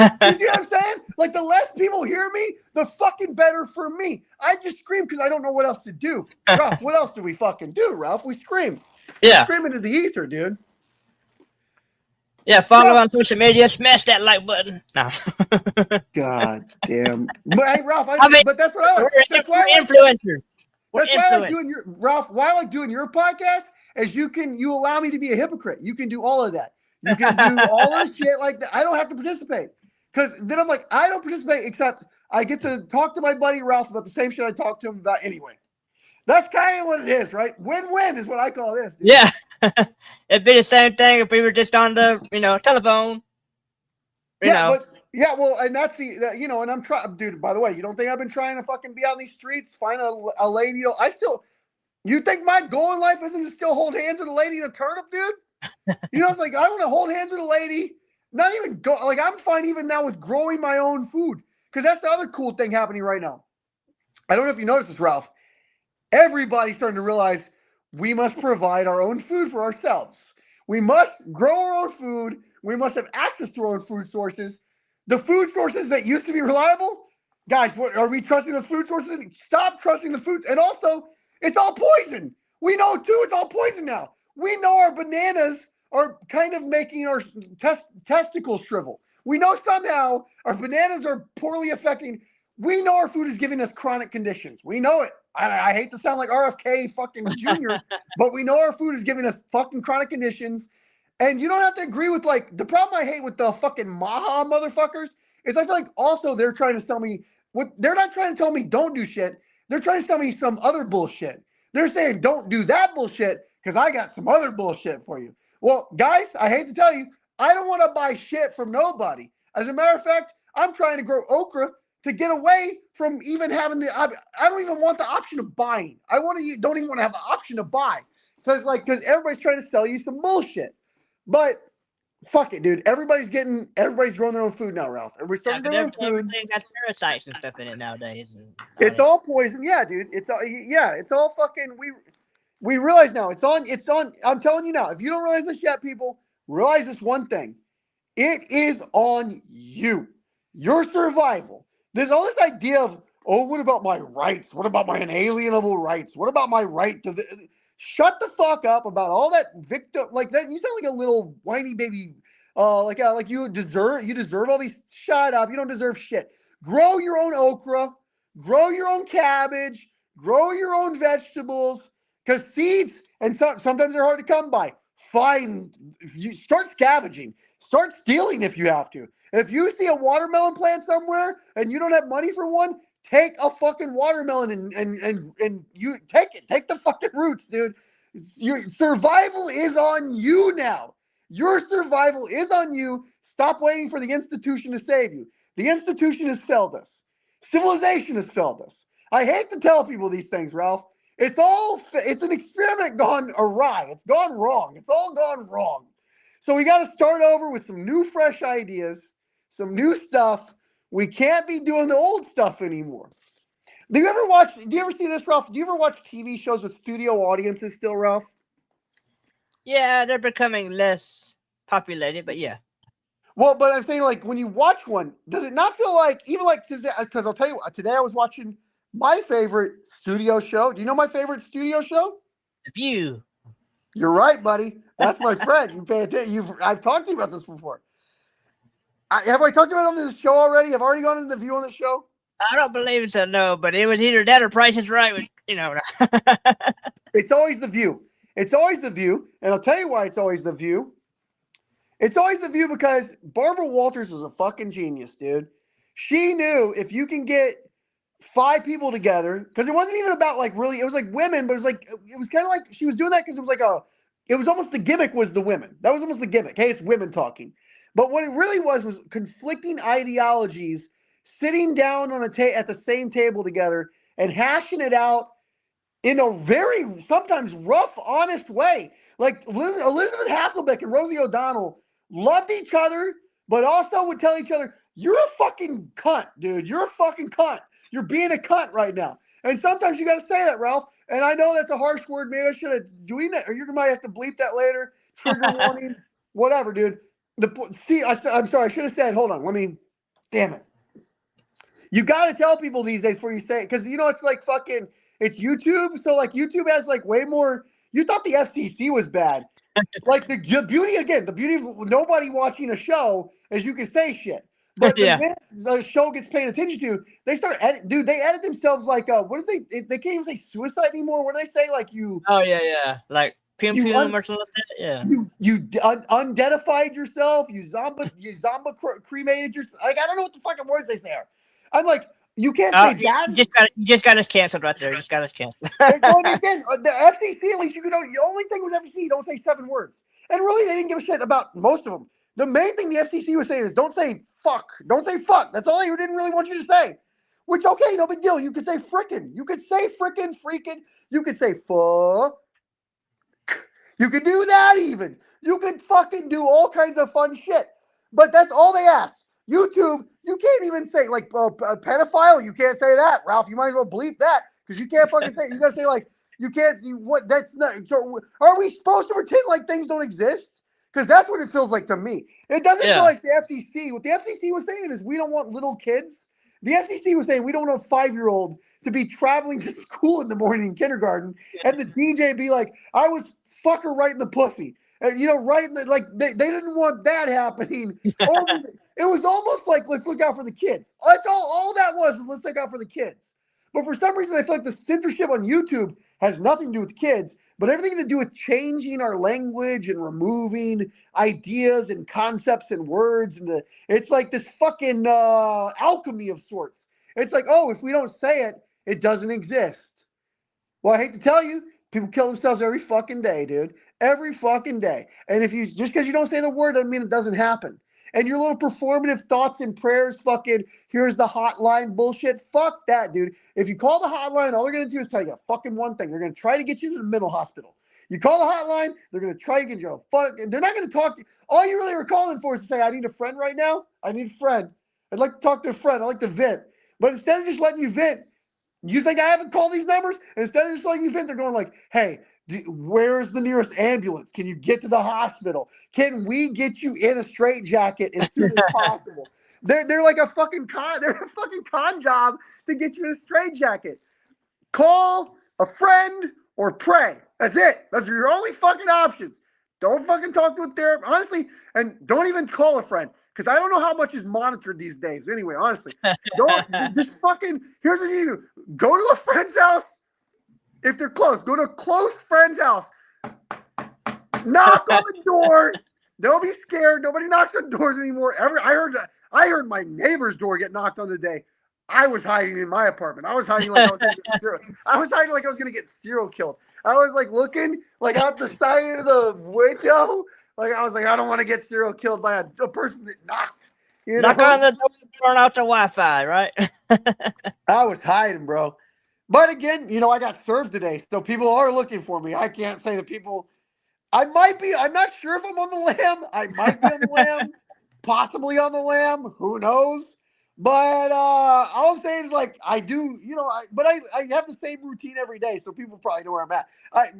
You see what I'm saying? Like the less people hear me, the fucking better for me. I just scream because I don't know what else to do. Ralph, what else do we fucking do, Ralph? We scream. Yeah. We scream into the ether, dude. Yeah, follow on social media, smash that like button. No. God damn. But hey, Ralph, but that's what I like. That's why we're influencers. That's why I like doing Ralph, why I like doing your podcast is you allow me to be a hypocrite. You can do all of that. You can do all this shit like that. I don't have to participate. Because then I'm like, I don't participate except I get to talk to my buddy Ralph about the same shit I talk to him about anyway. That's kind of what it is, right? Win-win is what I call this. Dude. Yeah. It'd be the same thing if we were just on the, telephone. Well, and that's and I'm trying, dude, by the way, you don't think I've been trying to fucking be out in these streets, find a lady? You think my goal in life isn't to still hold hands with a lady in a turnip, dude? It's like, I want to hold hands with a lady, not even go, like, I'm fine even now with growing my own food. Because that's the other cool thing happening right now. I don't know if you noticed this, Ralph. Everybody's starting to realize we must provide our own food for ourselves. We must grow our own food. We must have access to our own food sources. The food sources that used to be reliable, guys, what are we trusting those food sources? Stop trusting the foods. And also, it's all poison. We know too, it's all poison now. We know our bananas are kind of making our testicles shrivel. We know somehow our bananas are poorly affecting. We know our food is giving us chronic conditions. We know it. I hate to sound like RFK fucking Jr., but we know our food is giving us fucking chronic conditions. And you don't have to agree with, like, the problem I hate with the fucking Maha motherfuckers is I feel like also they're trying to tell me they're not trying to tell me don't do shit. They're trying to tell me some other bullshit. They're saying don't do that bullshit because I got some other bullshit for you. Well, guys, I hate to tell you, I don't want to buy shit from nobody. As a matter of fact, I'm trying to grow okra to get away from even having I don't even want the option of buying. I don't even want to have the option to buy because everybody's trying to sell you some bullshit. But fuck it, dude. Everybody's growing their own food now, Ralph. Everybody's starting to grow their own food. Everything got parasites and stuff in it nowadays. It's all poison. Yeah, dude. It's all fucking we realize now. It's on I'm telling you now, if you don't realize this yet, people, realize this one thing. It is on you. Your survival. There's all this idea of, oh, what about my rights? What about my inalienable rights? What about my right to shut the fuck up about all that victim like that. You sound like a little whiny baby. Like you deserve all these. Shut up. You don't deserve shit. Grow your own okra. Grow your own cabbage. Grow your own vegetables. Because seeds, and sometimes they're hard to come by. You start scavenging. Start stealing if you have to. If you see a watermelon plant somewhere and you don't have money for one, take a fucking watermelon and you take it. Take the fucking roots, dude. Your survival is on you now. Your survival is on you. Stop waiting for the institution to save you. The institution has failed us. Civilization has failed us. I hate to tell people these things, Ralph. It's an experiment gone awry. It's gone wrong. It's all gone wrong. So we got to start over with some new, fresh ideas, some new stuff. We can't be doing the old stuff anymore. Do you ever see this, Ralph? Do you ever watch TV shows with studio audiences still, Ralph? Yeah, they're becoming less populated, but yeah. Well, but I'm saying, like, when you watch one, does it not feel like, even like, because I'll tell you, today I was watching my favorite studio show. Do you know my favorite studio show? The View. You're right, buddy. That's my friend. You pay attention. I've talked to you about this before. Have I talked about it on this show already? I've already gone into the View on the show. I don't believe so, no. But it was either that or Price is Right. With, It's always the View. It's always the View, and I'll tell you why it's always the View. It's always the View because Barbara Walters was a fucking genius, dude. She knew if you can get 5 people together, because it wasn't even about like really, it was like women, but it was kind of like she was doing that because it was almost the gimmick was the women. That was almost the gimmick. Hey, it's women talking. But what it really was conflicting ideologies sitting down at the same table together and hashing it out in a very sometimes rough, honest way. Like Elizabeth Hasselbeck and Rosie O'Donnell loved each other, but also would tell each other, "You're a fucking cunt, dude. You're a fucking cunt. You're being a cunt right now." And sometimes you got to say that, Ralph. And I know that's a harsh word. Maybe I should have doing that, or you might have to bleep that later. Trigger warnings, whatever, dude. I'm sorry. I should have said. Hold on. Damn it. You got to tell people these days before you say it, because it's like fucking. It's YouTube, so like YouTube has like way more. You thought the FCC was bad. Like the beauty of nobody watching a show is you can say shit. But the minute the show gets paid attention to, they start they edit themselves like what do they can't even say suicide anymore. What do they say? Like you like Pum Pum or something like that. Yeah. You undeadified yourself, you zombie cremated yourself. Like I don't know what the fucking words they say are. I'm like, you can't say that. You just got us canceled right there. You just got us canceled. Again, the FCC, at least you can know. The only thing with FCC, don't say 7 words. And really, they didn't give a shit about most of them. The main thing the FCC was saying is don't say fuck. Don't say fuck. That's all they didn't really want you to say. Which, okay, no big deal. You could say frickin'. You could say frickin', freaking. You could say fuck. You could do that even. You could fucking do all kinds of fun shit. But that's all they asked. YouTube, you can't even say like pedophile. You can't say that, Ralph. You might as well bleep that because you can't fucking say. You gotta say like you can't. What? That's not. So are we supposed to pretend like things don't exist? Because that's what it feels like to me. It doesn't feel like the FCC. What the FCC was saying is we don't want little kids. The FCC was saying we don't want a 5-year-old to be traveling to school in the morning in kindergarten, and the DJ be like, "I was fuck her right in the pussy." And, you know, right? Like they didn't want that happening. It was almost like, let's look out for the kids. That's all that was. Let's look out for the kids. But for some reason, I feel like the censorship on YouTube has nothing to do with kids, but everything to do with changing our language and removing ideas and concepts and words. And it's like this fucking alchemy of sorts. It's like, oh, if we don't say it, it doesn't exist. Well, I hate to tell you, people kill themselves every fucking day, dude. Every fucking day. And if you just because you don't say the word doesn't mean it doesn't happen. And your little performative thoughts and prayers, fucking here's the hotline bullshit. Fuck that, dude. If you call the hotline, all they're gonna do is tell you fucking one thing. They're gonna try to get you to the mental hospital. You call the hotline, they're gonna try to get you. They're not gonna talk to you. All you really are calling for is to say, I need a friend right now. I need a friend. I'd like to talk to a friend. I'd like to vent. But instead of just letting you vent, you think I haven't called these numbers? Instead of just letting you vent, they're going like, hey, where's the nearest ambulance? Can you get to the hospital? Can we get you in a straitjacket as soon as possible? They're like a fucking con job to get you in a straitjacket. Call a friend or pray. That's it. Those are your only fucking options. Don't fucking talk to a therapist. Honestly, and don't even call a friend. Because I don't know how much is monitored these days. Anyway, honestly. Just fucking, here's what you do. Go to a friend's house. If they're close, go to a close friend's house. Knock on the door. Don't be scared. Nobody knocks on doors anymore. I heard my neighbor's door get knocked on the day. I was hiding in my apartment. I was hiding like I was going to get serial killed. I was like looking like out the side of the window. Like I was like, I don't want to get serial killed by a person that knocked. Knock on the door, turn out the Wi-Fi, right? I was hiding, bro. But again, you know, I got served today, so people are looking for me. I can't say that people. I'm not sure if I'm on the lam. I might be on the lam, possibly on the lam. Who knows? But all I'm saying is, like, I do, you know, I have the same routine every day, so people probably know where I'm at.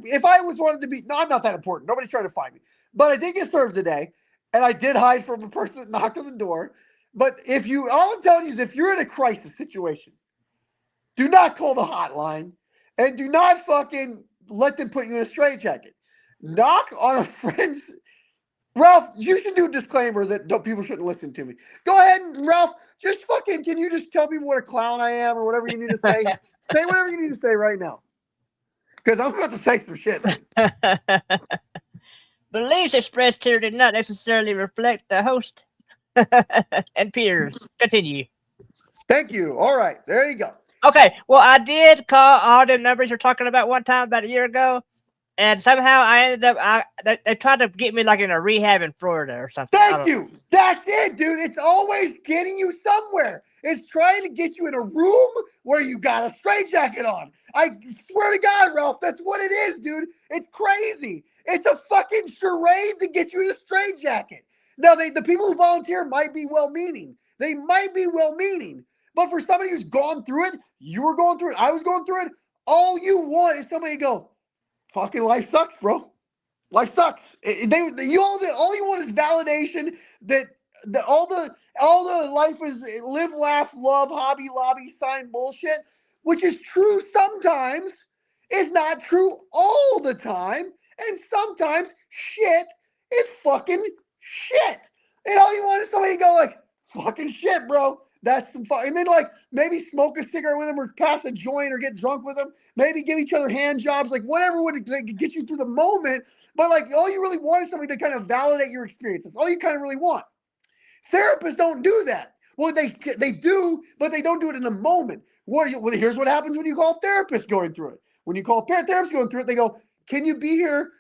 If I was wanted to be, no, I'm not that important. Nobody's trying to find me. But I did get served today, and I did hide from a person that knocked on the door. But all I'm telling you is if you're in a crisis situation, do not call the hotline, and do not fucking let them put you in a straitjacket. Knock on a friend's. Ralph, you should do a disclaimer that people shouldn't listen to me. Go ahead and, Ralph, just fucking, can you just tell people what a clown I am or whatever you need to say? Say whatever you need to say right now. Because I'm about to say some shit. Beliefs expressed here did not necessarily reflect the host and peers. Continue. Thank you. All right. There you go. Okay. Well, I did call all the numbers you're talking about one time about a year ago. And somehow I ended up, they tried to get me like in a rehab in Florida or something. Thank you. That's it, dude. It's always getting you somewhere. It's trying to get you in a room where you got a straitjacket on. I swear to God, Ralph, that's what it is, dude. It's crazy. It's a fucking charade to get you in a straitjacket. Now, the people who volunteer might be well-meaning. They might be well-meaning. But for somebody who's gone through it, you were going through it, I was going through it, all you want is somebody to go, fucking life sucks, bro. Life sucks. All you want is validation that all the life is live, laugh, love, hobby, lobby, sign bullshit, which is true sometimes, is not true all the time, and sometimes shit is fucking shit. And all you want is somebody to go like, fucking shit, bro. That's some fun. And then, like, maybe smoke a cigarette with them or pass a joint or get drunk with them. Maybe give each other hand jobs, like whatever would get you through the moment. But, like, all you really want is somebody to kind of validate your experience. That's all you kind of really want. Therapists don't do that. Well, they do, but they don't do it in the moment. Here's what happens when you call a therapist going through it. When you call a therapist going through it, they go, can you be here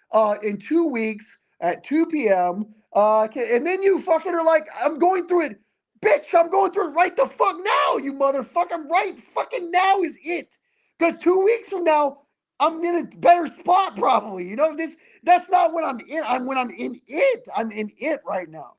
in 2 weeks at 2 p.m.? And then you fucking are like, I'm going through it. Bitch, I'm going through it right the fuck now, you motherfucker. I'm right fucking now is it. Because 2 weeks from now, I'm in a better spot probably. You know, that's not when I'm in. When I'm in it. I'm in it right now.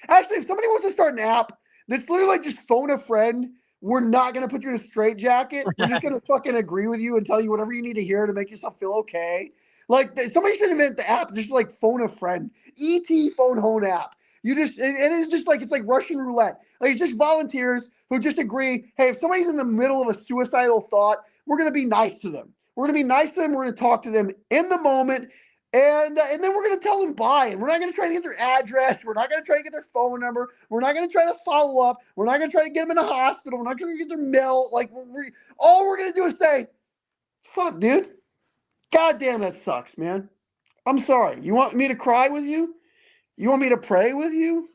Actually, if somebody wants to start an app that's literally like just phone a friend, we're not going to put you in a straitjacket. We're just going to fucking agree with you and tell you whatever you need to hear to make yourself feel okay. Like, somebody should invent the app, just like phone a friend. ET phone home app. And it's just like, it's like Russian roulette. Like, it's just volunteers who just agree, hey, if somebody's in the middle of a suicidal thought, we're going to be nice to them. We're going to be nice to them. We're going to talk to them in the moment. And then we're going to tell them bye. And we're not going to try to get their address. We're not going to try to get their phone number. We're not going to try to follow up. We're not going to try to get them in a hospital. We're not going to get their mail. Like, all we're going to do is say, fuck, dude. God damn, that sucks, man. I'm sorry. You want me to cry with you? You want me to pray with you?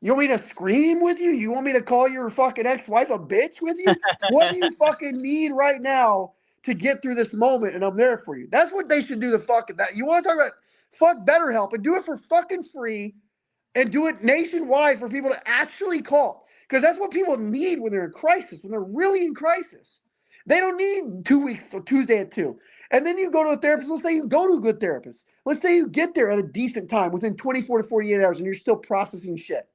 You want me to scream with you? You want me to call your fucking ex-wife a bitch with you? What do you fucking need right now to get through this moment? And I'm there for you. That's what they should do. The fucking that. You want to talk about fuck BetterHelp and do it for fucking free and do it nationwide for people to actually call. Because that's what people need when they're in crisis, when they're really in crisis. They don't need 2 weeks or Tuesday at 2. And then you go to a therapist. Let's say you go to a good therapist. Let's say you get there at a decent time within 24 to 48 hours and you're still processing shit.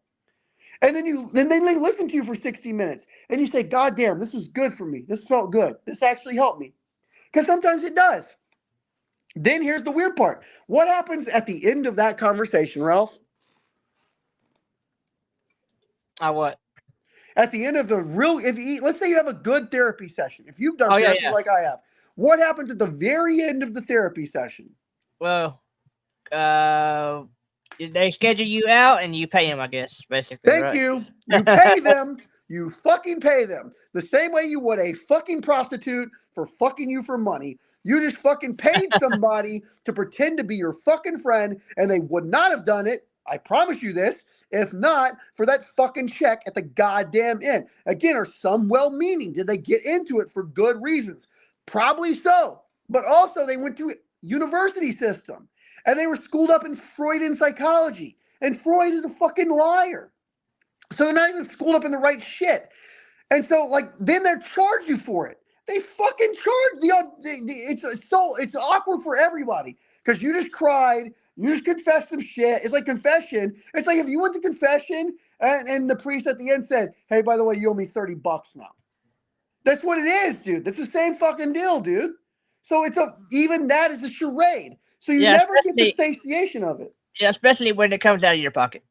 And then they listen to you for 60 minutes. And you say, God damn, this was good for me. This felt good. This actually helped me. Because sometimes it does. Then here's the weird part. What happens at the end of that conversation, Ralph? What? At the end of the let's say you have a good therapy session. If you've done therapy like I have, what happens at the very end of the therapy session? Well, they schedule you out and you pay them, I guess, basically. Thank you. You pay them. You fucking pay them. The same way you would a fucking prostitute for fucking you for money. You just fucking paid somebody to pretend to be your fucking friend, and they would not have done it. I promise you this. If not for that fucking check at the goddamn end. Again, are some well-meaning? Did they get into it for good reasons? Probably so. But also they went to university system. And they were schooled up in Freudian psychology. And Freud is a fucking liar. So they're not even schooled up in the right shit. And so, like, then they're charged you for it. They fucking charge you. It's awkward for everybody. Because you just cried. You just confessed some shit. It's like confession. It's like if you went to confession and the priest at the end said, hey, by the way, you owe me $30 now. That's what it is, dude. That's the same fucking deal, dude. So even that is a charade. So you never get the satiation of it. Yeah, especially when it comes out of your pocket.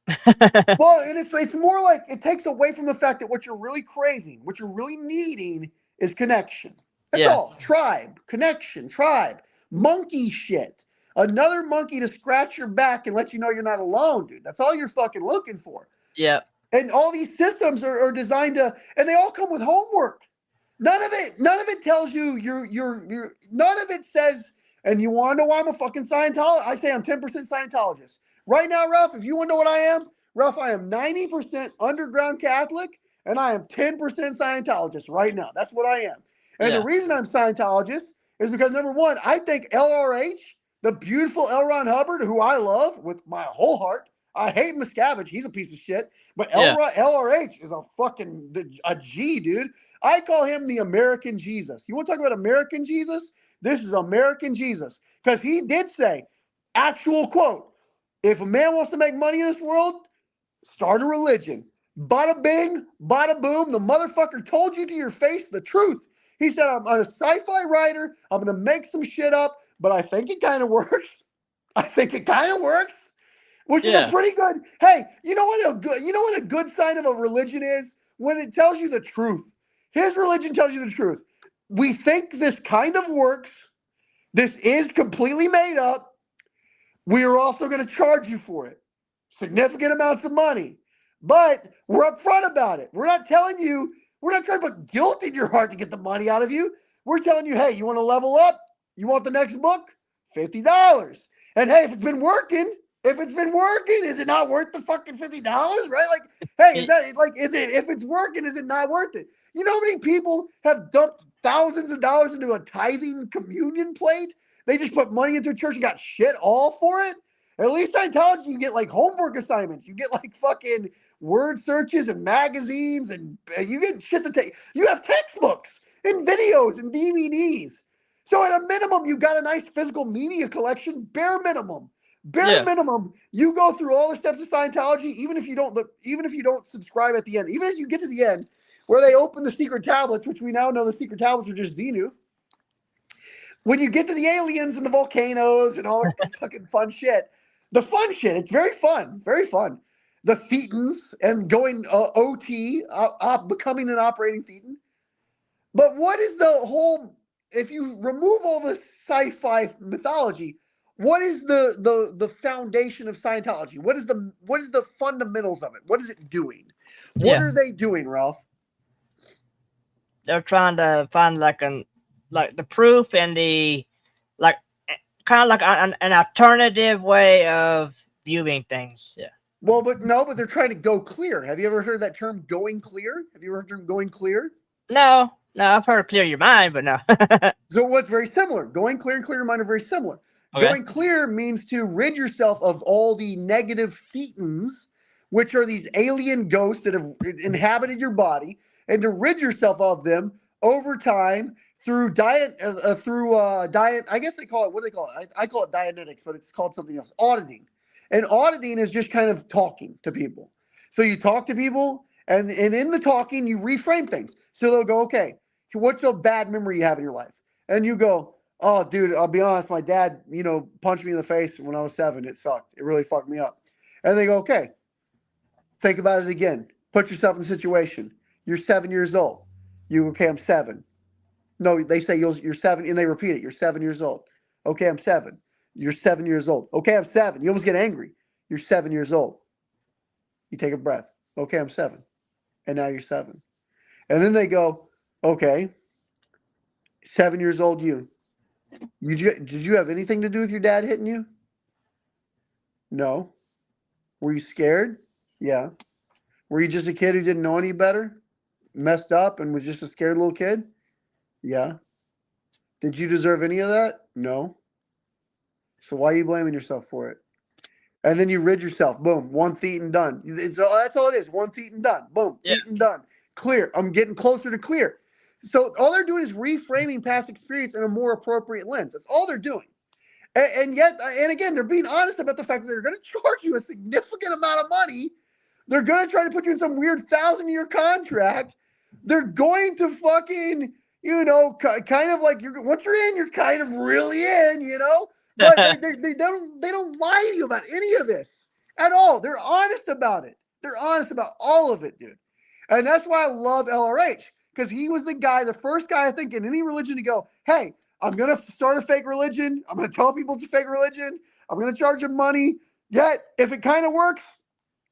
Well, and it's more like it takes away from the fact that what you're really craving, what you're really needing is connection. That's all. Tribe, connection, tribe, monkey shit. Another monkey to scratch your back and let you know you're not alone, dude. That's all you're fucking looking for. Yeah. And all these systems are designed to, and they all come with homework. None of it tells you none of it says, and you want to know why I'm a fucking Scientologist? I say I'm 10% Scientologist. Right now, Ralph, if you want to know what I am, Ralph, I am 90% underground Catholic, and I am 10% Scientologist right now. That's what I am. And the reason I'm Scientologist is because, number one, I think LRH, the beautiful L. Ron Hubbard, who I love with my whole heart. I hate Miscavige. He's a piece of shit. But LRH is a G, dude. I call him the American Jesus. You want to talk about American Jesus? This is American Jesus. Because he did say, actual quote, if a man wants to make money in this world, start a religion. Bada bing, bada boom. The motherfucker told you to your face the truth. He said, I'm a sci-fi writer. I'm going to make some shit up, but I think it kind of works. Which is a pretty good. Hey, you know what a good sign of a religion is? When it tells you the truth. His religion tells you the truth. We think this kind of works. This is completely made up. We are also going to charge you for it. Significant amounts of money. But we're upfront about it. We're not trying to put guilt in your heart to get the money out of you. We're telling you, hey, you want to level up? You want the next book? $50. And hey, if it's been working, is it not worth the fucking $50? Right? Like, hey, if it's working, is it not worth it? You know how many people have dumped thousands of dollars into a tithing communion plate? They just put money into a church and got shit all for it. At least Scientology, you get like homework assignments. You get like fucking word searches and magazines, and you get shit to take. You have textbooks and videos and DVDs. So at a minimum, you got a nice physical media collection, bare minimum. Bare minimum, you go through all the steps of Scientology, even if you don't subscribe at the end, even as you get to the end, where they open the secret tablets, which we now know the secret tablets are just Xenu. When you get to the aliens and the volcanoes and all the fucking fun shit, it's very fun. It's very fun. The Thetans and going OT, becoming an operating Thetan. But what is the whole, if you remove all the sci-fi mythology, what is the foundation of Scientology? What is the fundamentals of it? What is it doing? What Yeah. are they doing, Ralph? They're trying to find like the proof and the like kind of like an alternative way of viewing things. Yeah. Well, but they're trying to go clear. Have you ever heard that term going clear? Have you ever heard the term going clear? No, I've heard clear your mind, but no. So what's very similar? Going clear and clear your mind are very similar. Okay. Going clear means to rid yourself of all the negative thetans, which are these alien ghosts that have inhabited your body, and to rid yourself of them over time through diet. I guess they call it, what do they call it? I call it Dianetics, but it's called something else. Auditing. And auditing is just kind of talking to people. So you talk to people, and in the talking, you reframe things. So they'll go, okay, what's a bad memory you have in your life? And you go, oh, dude, I'll be honest. My dad, punched me in the face when I was 7. It sucked. It really fucked me up. And they go, okay, think about it again. Put yourself in the situation. You're 7 years old. Okay, I'm 7. No, they say you're 7, and they repeat it. You're 7 years old. Okay, I'm 7. You're 7 years old. Okay, I'm 7. You almost get angry. You're 7 years old. You take a breath. Okay, I'm 7. And now you're 7. And then they go, okay, 7 years old you. Did you have anything to do with your dad hitting you? No. Were you scared? Yeah. Were you just a kid who didn't know any better? Messed up and was just a scared little kid? Yeah. Did you deserve any of that? No. So why are you blaming yourself for it? And then you rid yourself. Boom. One thetan done. That's all it is. One thetan done. Boom. Yeah. Thetan done. Clear. I'm getting closer to clear. So all they're doing is reframing past experience in a more appropriate lens. That's all they're doing. And yet, and again, they're being honest about the fact that they're going to charge you a significant amount of money. They're going to try to put you in some weird 1,000-year contract. They're going to fucking, kind of like once you're in, you're kind of really in, But they don't lie to you about any of this at all. They're honest about it. They're honest about all of it, dude. And that's why I love LRH, because he was the first guy I think in any religion to go, hey, I'm going to start a fake religion. I'm going to tell people it's a fake religion. I'm going to charge them money. Yet, if it kind of works,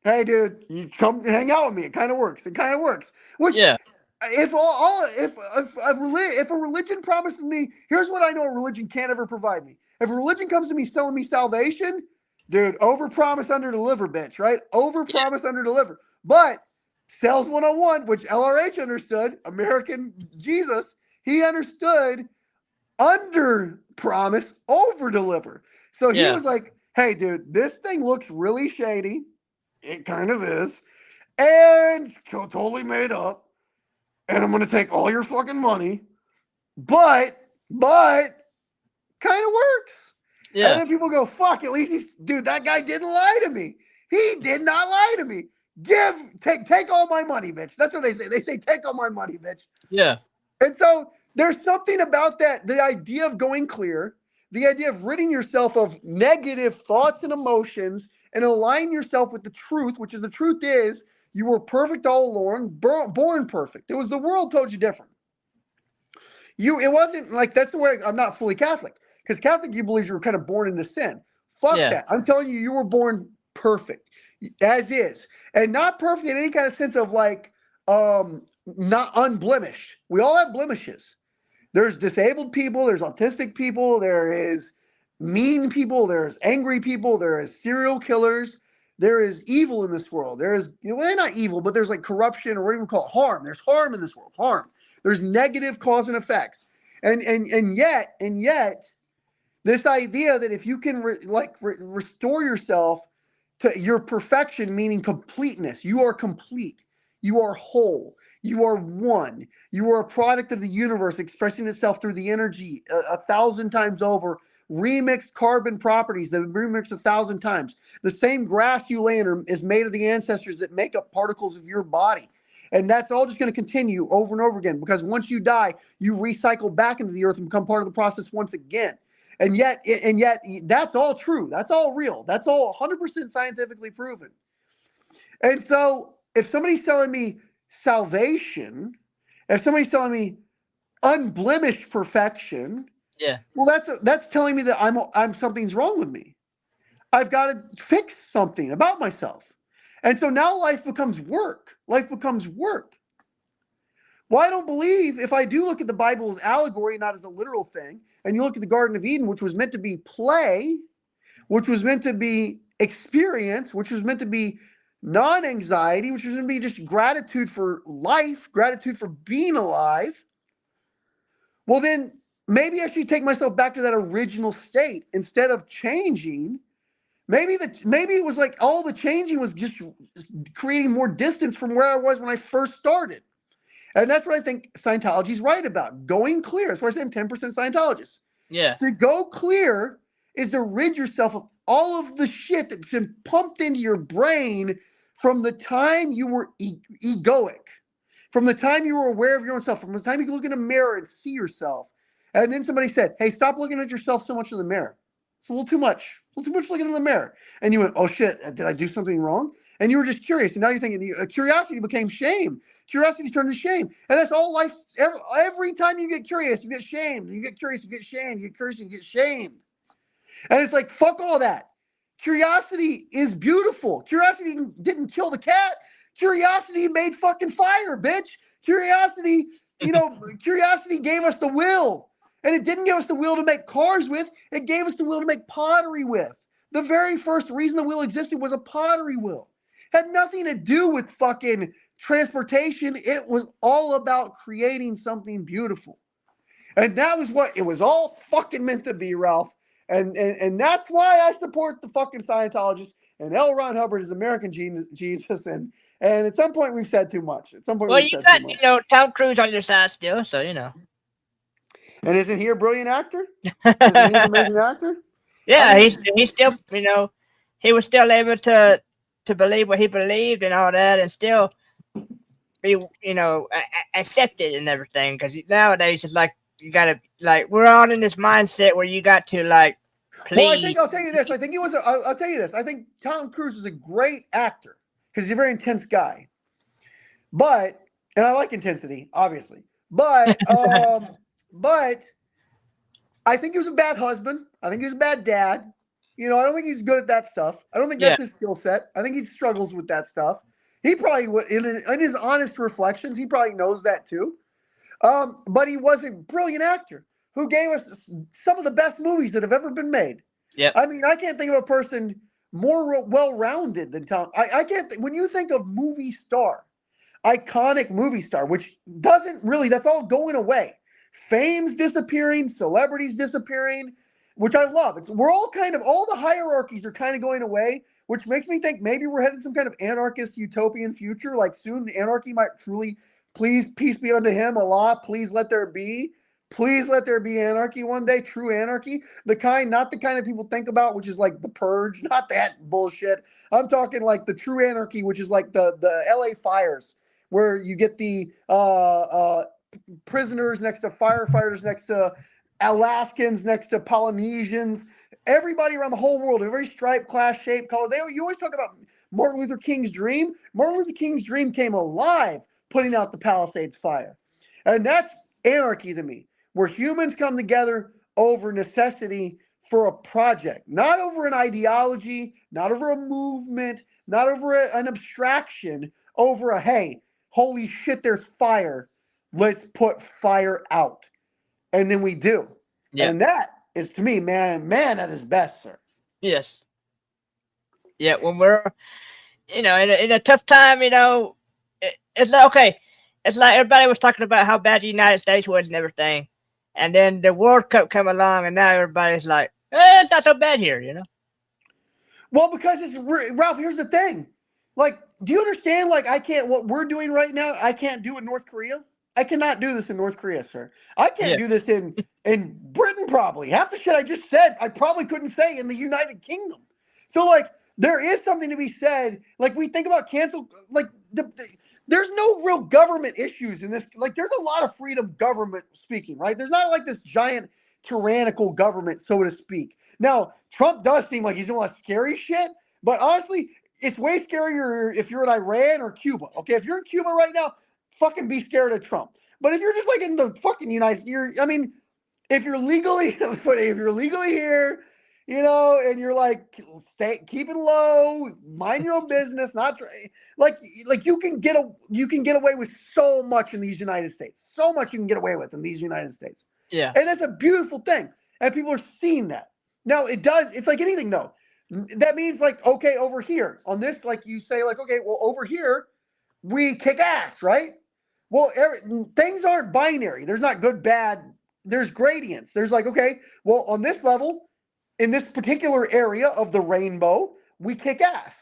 hey, dude, you come hang out with me. It kind of works. It kind of works. Which, Yeah. if a religion promises me, here's what I know a religion can't ever provide me. If a religion comes to me selling me salvation, dude, overpromise, underdeliver, bitch, right? Overpromise, underdeliver. But sales 101, which LRH understood, American Jesus, he understood under promise, over deliver. So he was like, hey, dude, this thing looks really shady. It kind of is. And totally made up. And I'm going to take all your fucking money. But kind of works. Yeah. And then people go, fuck, at least dude, that guy didn't lie to me. He did not lie to me. Take all my money, bitch. That's what they say. They say, take all my money, bitch. Yeah. And so there's something about that. The idea of going clear, the idea of ridding yourself of negative thoughts and emotions and align yourself with the truth, which is the truth is you were perfect all along, born perfect. It was the world told you different. It wasn't like, that's the way I'm not fully Catholic, because Catholic, you believe you were kind of born into sin. Fuck that. I'm telling you, you were born perfect as is, and not perfect in any kind of sense of like, not unblemished. We all have blemishes. There's disabled people, there's autistic people, there is mean people, there's angry people, there is serial killers, there is evil in this world. There is, well, not evil, but there's like corruption, or what do you call it? Harm. There's harm in this world. Harm. There's negative cause and effects. And yet, this idea that if you can restore yourself to your perfection, meaning completeness, you are complete, you are whole, you are one, you are a product of the universe expressing itself through the energy 1,000 times over, remixed carbon properties that remixed 1,000 times. The same grass you lay in is made of the ancestors that make up particles of your body. And that's all just going to continue over and over again, because once you die, you recycle back into the earth and become part of the process once again. And yet that's all true. That's all real. That's all 100% scientifically proven. And so if somebody's telling me salvation, if somebody's telling me unblemished perfection, Yeah. Well, that's telling me that I'm something's wrong with me. I've got to fix something about myself. And so now life becomes work. Life becomes work. Well, I don't believe if I do look at the Bible as allegory, not as a literal thing, and you look at the Garden of Eden, which was meant to be play, which was meant to be experience, which was meant to be non-anxiety, which was meant to be just gratitude for life, gratitude for being alive. Well, then maybe I should take myself back to that original state instead of changing. Maybe it was like all the changing was just creating more distance from where I was when I first started. And that's what I think Scientology is right about. Going clear. That's why I say I'm 10% Scientologist. Yeah. To go clear is to rid yourself of all of the shit that's been pumped into your brain from the time you were egoic, from the time you were aware of your own self, from the time you could look in a mirror and see yourself. And then somebody said, hey, stop looking at yourself so much in the mirror. It's a little too much. A little too much looking in the mirror. And you went, oh shit, did I do something wrong? And you were just curious. And now you're thinking, curiosity became shame. Curiosity turned to shame. And that's all life. Every time you get curious, you get shamed. You get curious, you get shamed. You get curious, you get shamed. And it's like, fuck all that. Curiosity is beautiful. Curiosity didn't kill the cat. Curiosity made fucking fire, bitch. Curiosity, curiosity gave us the will. And it didn't give us the will to make cars with. It gave us the will to make pottery with. The very first reason the wheel existed was a pottery wheel. Had nothing to do with fucking transportation. It was all about creating something beautiful. And that was what it was all fucking meant to be, Ralph. And that's why I support the fucking Scientologists. And L. Ron Hubbard is American Jesus. And at some point we've said too much. At some point Well, we've you said got, too much. Tom Cruise on your side still, so And isn't he a brilliant actor? Isn't he an amazing actor? Yeah, I mean, he's still, he was still able to believe what he believed and all that, and still be, accepted and everything. Because nowadays it's like you gotta, like, we're all in this mindset where you got to, like, please. well, I think I'll tell you this. I think he was. I'll tell you this. I think Tom Cruise was a great actor because he's a very intense guy. But and I like intensity, obviously. But I think he was a bad husband. I think he was a bad dad. I don't think he's good at that stuff. I don't think that's his skill set. I think he struggles with that stuff. He probably would, in his honest reflections, he probably knows that too. But he was a brilliant actor who gave us some of the best movies that have ever been made. Yep. I mean, I can't think of a person more well-rounded than Tom. I can't. When you think of movie star, iconic movie star, which doesn't really, that's all going away. Fame's disappearing, celebrities disappearing, which I love. We're all the hierarchies are kind of going away, which makes me think maybe we're headed some kind of anarchist utopian future. Like soon anarchy might truly, please, peace be unto him, Allah, please let there be anarchy one day, true anarchy. Not the kind of people think about, which is like the purge, not that bullshit. I'm talking like the true anarchy, which is like the LA fires, where you get the prisoners next to firefighters, next to Alaskans, next to Polynesians, everybody around the whole world, every stripe, class, shape, color. You always talk about Martin Luther King's dream. Martin Luther King's dream came alive putting out the Palisades fire. And that's anarchy to me, where humans come together over necessity for a project, not over an ideology, not over a movement, not over an abstraction, over a, hey, holy shit, there's fire. Let's put fire out. And then we do. Yeah. And that is, to me, man at his best, sir. Yes. Yeah, when we're, in a tough time, it's like, okay, it's like everybody was talking about how bad the United States was and everything. And then the World Cup come along, and now everybody's like, it's not so bad here, Well, because Ralph, here's the thing. Like, do you understand, like, what we're doing right now, I can't do in North Korea? I cannot do this in North Korea, sir. I can't do this in Britain, probably. Half the shit I just said, I probably couldn't say in the United Kingdom. So, like, there is something to be said. Like, we think about cancel, like, there's no real government issues in this. Like, there's a lot of freedom government speaking, right? There's not like this giant tyrannical government, so to speak. Now, Trump does seem like he's doing a lot of scary shit, but honestly, it's way scarier if you're in Iran or Cuba. Okay, if you're in Cuba right now, fucking be scared of Trump. But if you're just like in the fucking United States, if you're legally, if you're legally here, you know, and you're like, keep it low, mind your own business, not like you can get away with so much in these United States, so much you can get away with in these United States. Yeah. And that's a beautiful thing, and people are seeing that. Now it's like anything though. That means like, okay, over here on this, like you say, like, okay, well, over here we kick ass, right? Well, things aren't binary. There's not good, bad. There's gradients. There's like, okay, well, on this level, in this particular area of the rainbow, we kick ass.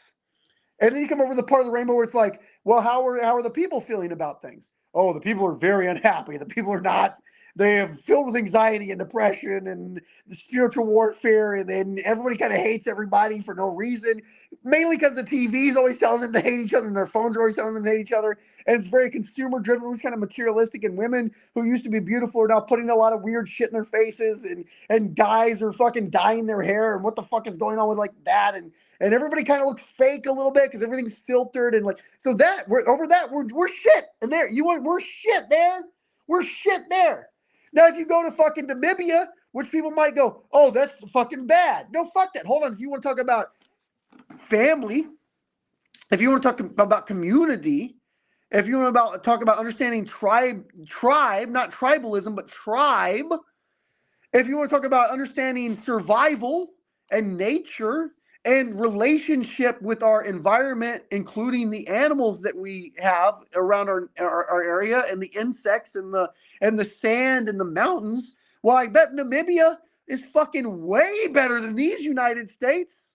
And then you come over to the part of the rainbow where it's like, well, how are the people feeling about things? Oh, the people are very unhappy. The people are not. They have filled with anxiety and depression and spiritual warfare, and then everybody kind of hates everybody for no reason, mainly because the TV's always telling them to hate each other and their phones are always telling them to hate each other, and it's very consumer driven. It was kind of materialistic, and women who used to be beautiful are now putting a lot of weird shit in their faces, and guys are fucking dyeing their hair, and what the fuck is going on with like that, and everybody kind of looks fake a little bit because everything's filtered, and like, so that we're shit, and we're shit there. We're shit there. Now, if you go to fucking Namibia, which people might go, oh, that's fucking bad. No, fuck that. Hold on. If you want to talk about family, if you want to talk about community, if you want to talk about understanding tribe, not tribalism, but tribe, if you want to talk about understanding survival and nature and relationship with our environment, including the animals that we have around our area and the insects and the sand and the mountains, well, I bet Namibia is fucking way better than these United States.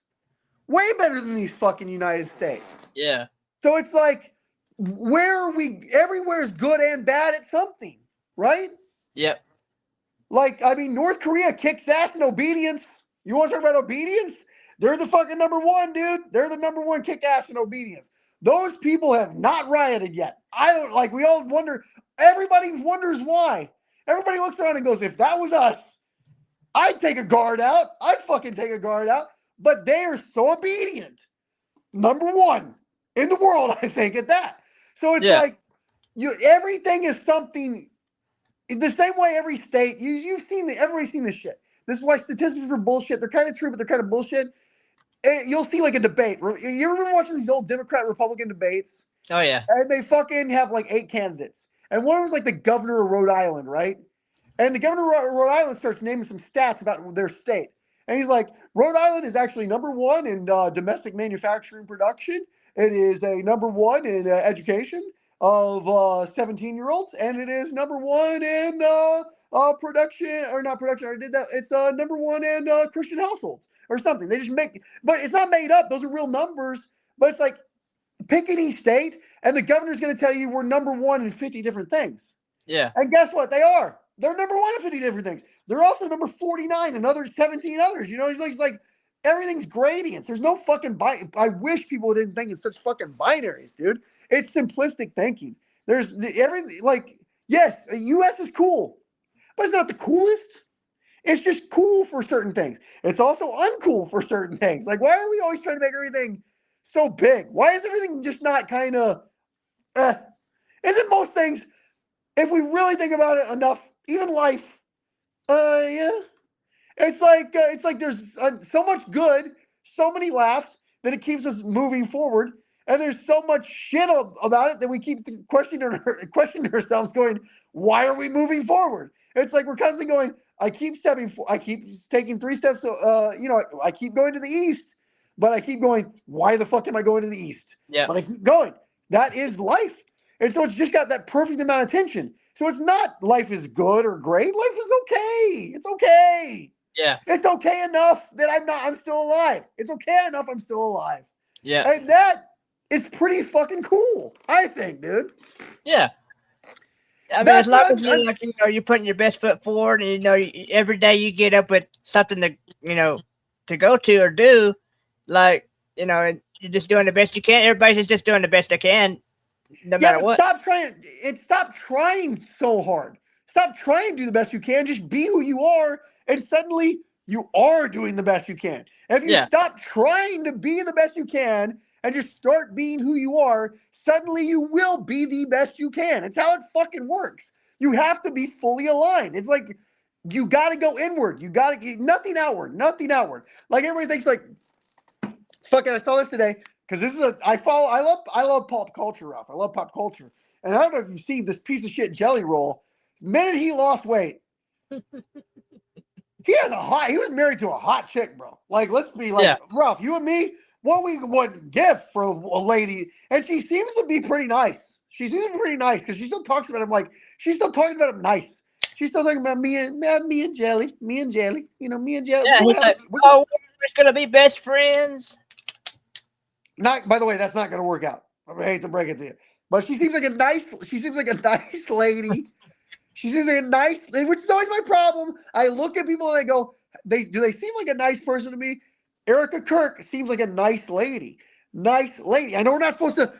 Way better than these fucking United States. Yeah. So it's like, everywhere is good and bad at something, right? Yep. Like, I mean, North Korea kicks ass in obedience. You want to talk about obedience? They're the fucking number one, dude. They're the number one kick ass in obedience. Those people have not rioted yet. We all wonder, everybody wonders why. Everybody looks around and goes, if that was us, I'd take a guard out. I'd fucking take a guard out. But they are so obedient. Number one in the world, I think, at that. So it's like, everything is something, the same way every state, everybody's seen this shit. This is why statistics are bullshit. They're kind of true, but they're kind of bullshit. You'll see like a debate. You remember watching these old Democrat-Republican debates? Oh, yeah. And they fucking have like 8 candidates. And one was like the governor of Rhode Island, right? And the governor of Rhode Island starts naming some stats about their state. And he's like, Rhode Island is actually number one in domestic manufacturing production. It is a number one in education of 17-year-olds. And it is number one in production, or not production, I did that. It's number one in Christian households or something. They just but it's not made up. Those are real numbers. But it's like, pick any state, and the governor's going to tell you we're number one in 50 different things. Yeah. And guess what? They are. They're number one in 50 different things. They're also number 49 and 17 others. You know, he's like everything's gradients. There's no fucking I wish people didn't think in such fucking binaries, dude. It's simplistic thinking. There's everything, like, yes, the US is cool, but it's not the coolest. It's just cool for certain things. It's also uncool for certain things. Like, why are we always trying to make everything so big? Why is everything just not kind of, isn't most things, if we really think about it enough, even life, yeah. It's like there's so much good, so many laughs that it keeps us moving forward. And there's so much shit about it that we keep questioning ourselves going, why are we moving forward? It's like we're constantly going, I keep taking 3 steps. I keep going to the east, but I keep going, why the fuck am I going to the east? Yeah. But I keep going. That is life. And so it's just got that perfect amount of tension. So it's not life is good or great. Life is okay. It's okay. Yeah. It's okay enough that I'm still alive. It's okay enough I'm still alive. Yeah. And that is pretty fucking cool, I think, dude. Yeah. I mean, as long as you're putting your best foot forward, and every day you get up with something to go to or do, like, you're just doing the best you can. Everybody's just doing the best they can, no matter what. Stop trying so hard. Stop trying to do the best you can. Just be who you are, and suddenly you are doing the best you can. If you stop trying to be the best you can and just start being who you are, suddenly you will be the best you can. It's how it fucking works. You have to be fully aligned. It's like You got to go inward. You got to nothing outward. Nothing outward. Like everybody thinks like, fucking. I saw this today because this is I love pop culture, Ralph. I love pop culture, and I don't know if you've seen this piece of shit Jelly Roll. The minute he lost weight, he was married to a hot chick, bro. Like, let's be like, Ralph, you and me, what we would give for a lady, and she seems to be pretty nice. She seems to be pretty nice because she still talks about him like she's still talking about him nice. She's still talking about me and Jelly, you know, me and Jelly. Yeah, he's like, oh, we're gonna be best friends. Not, by the way, that's not gonna work out. I hate to break it to you, but she seems like a nice lady. She seems like a nice, which is always my problem. I look at people and I go, do they seem like a nice person to me? Erica Kirk seems like a nice lady. Nice lady. I know we're not supposed to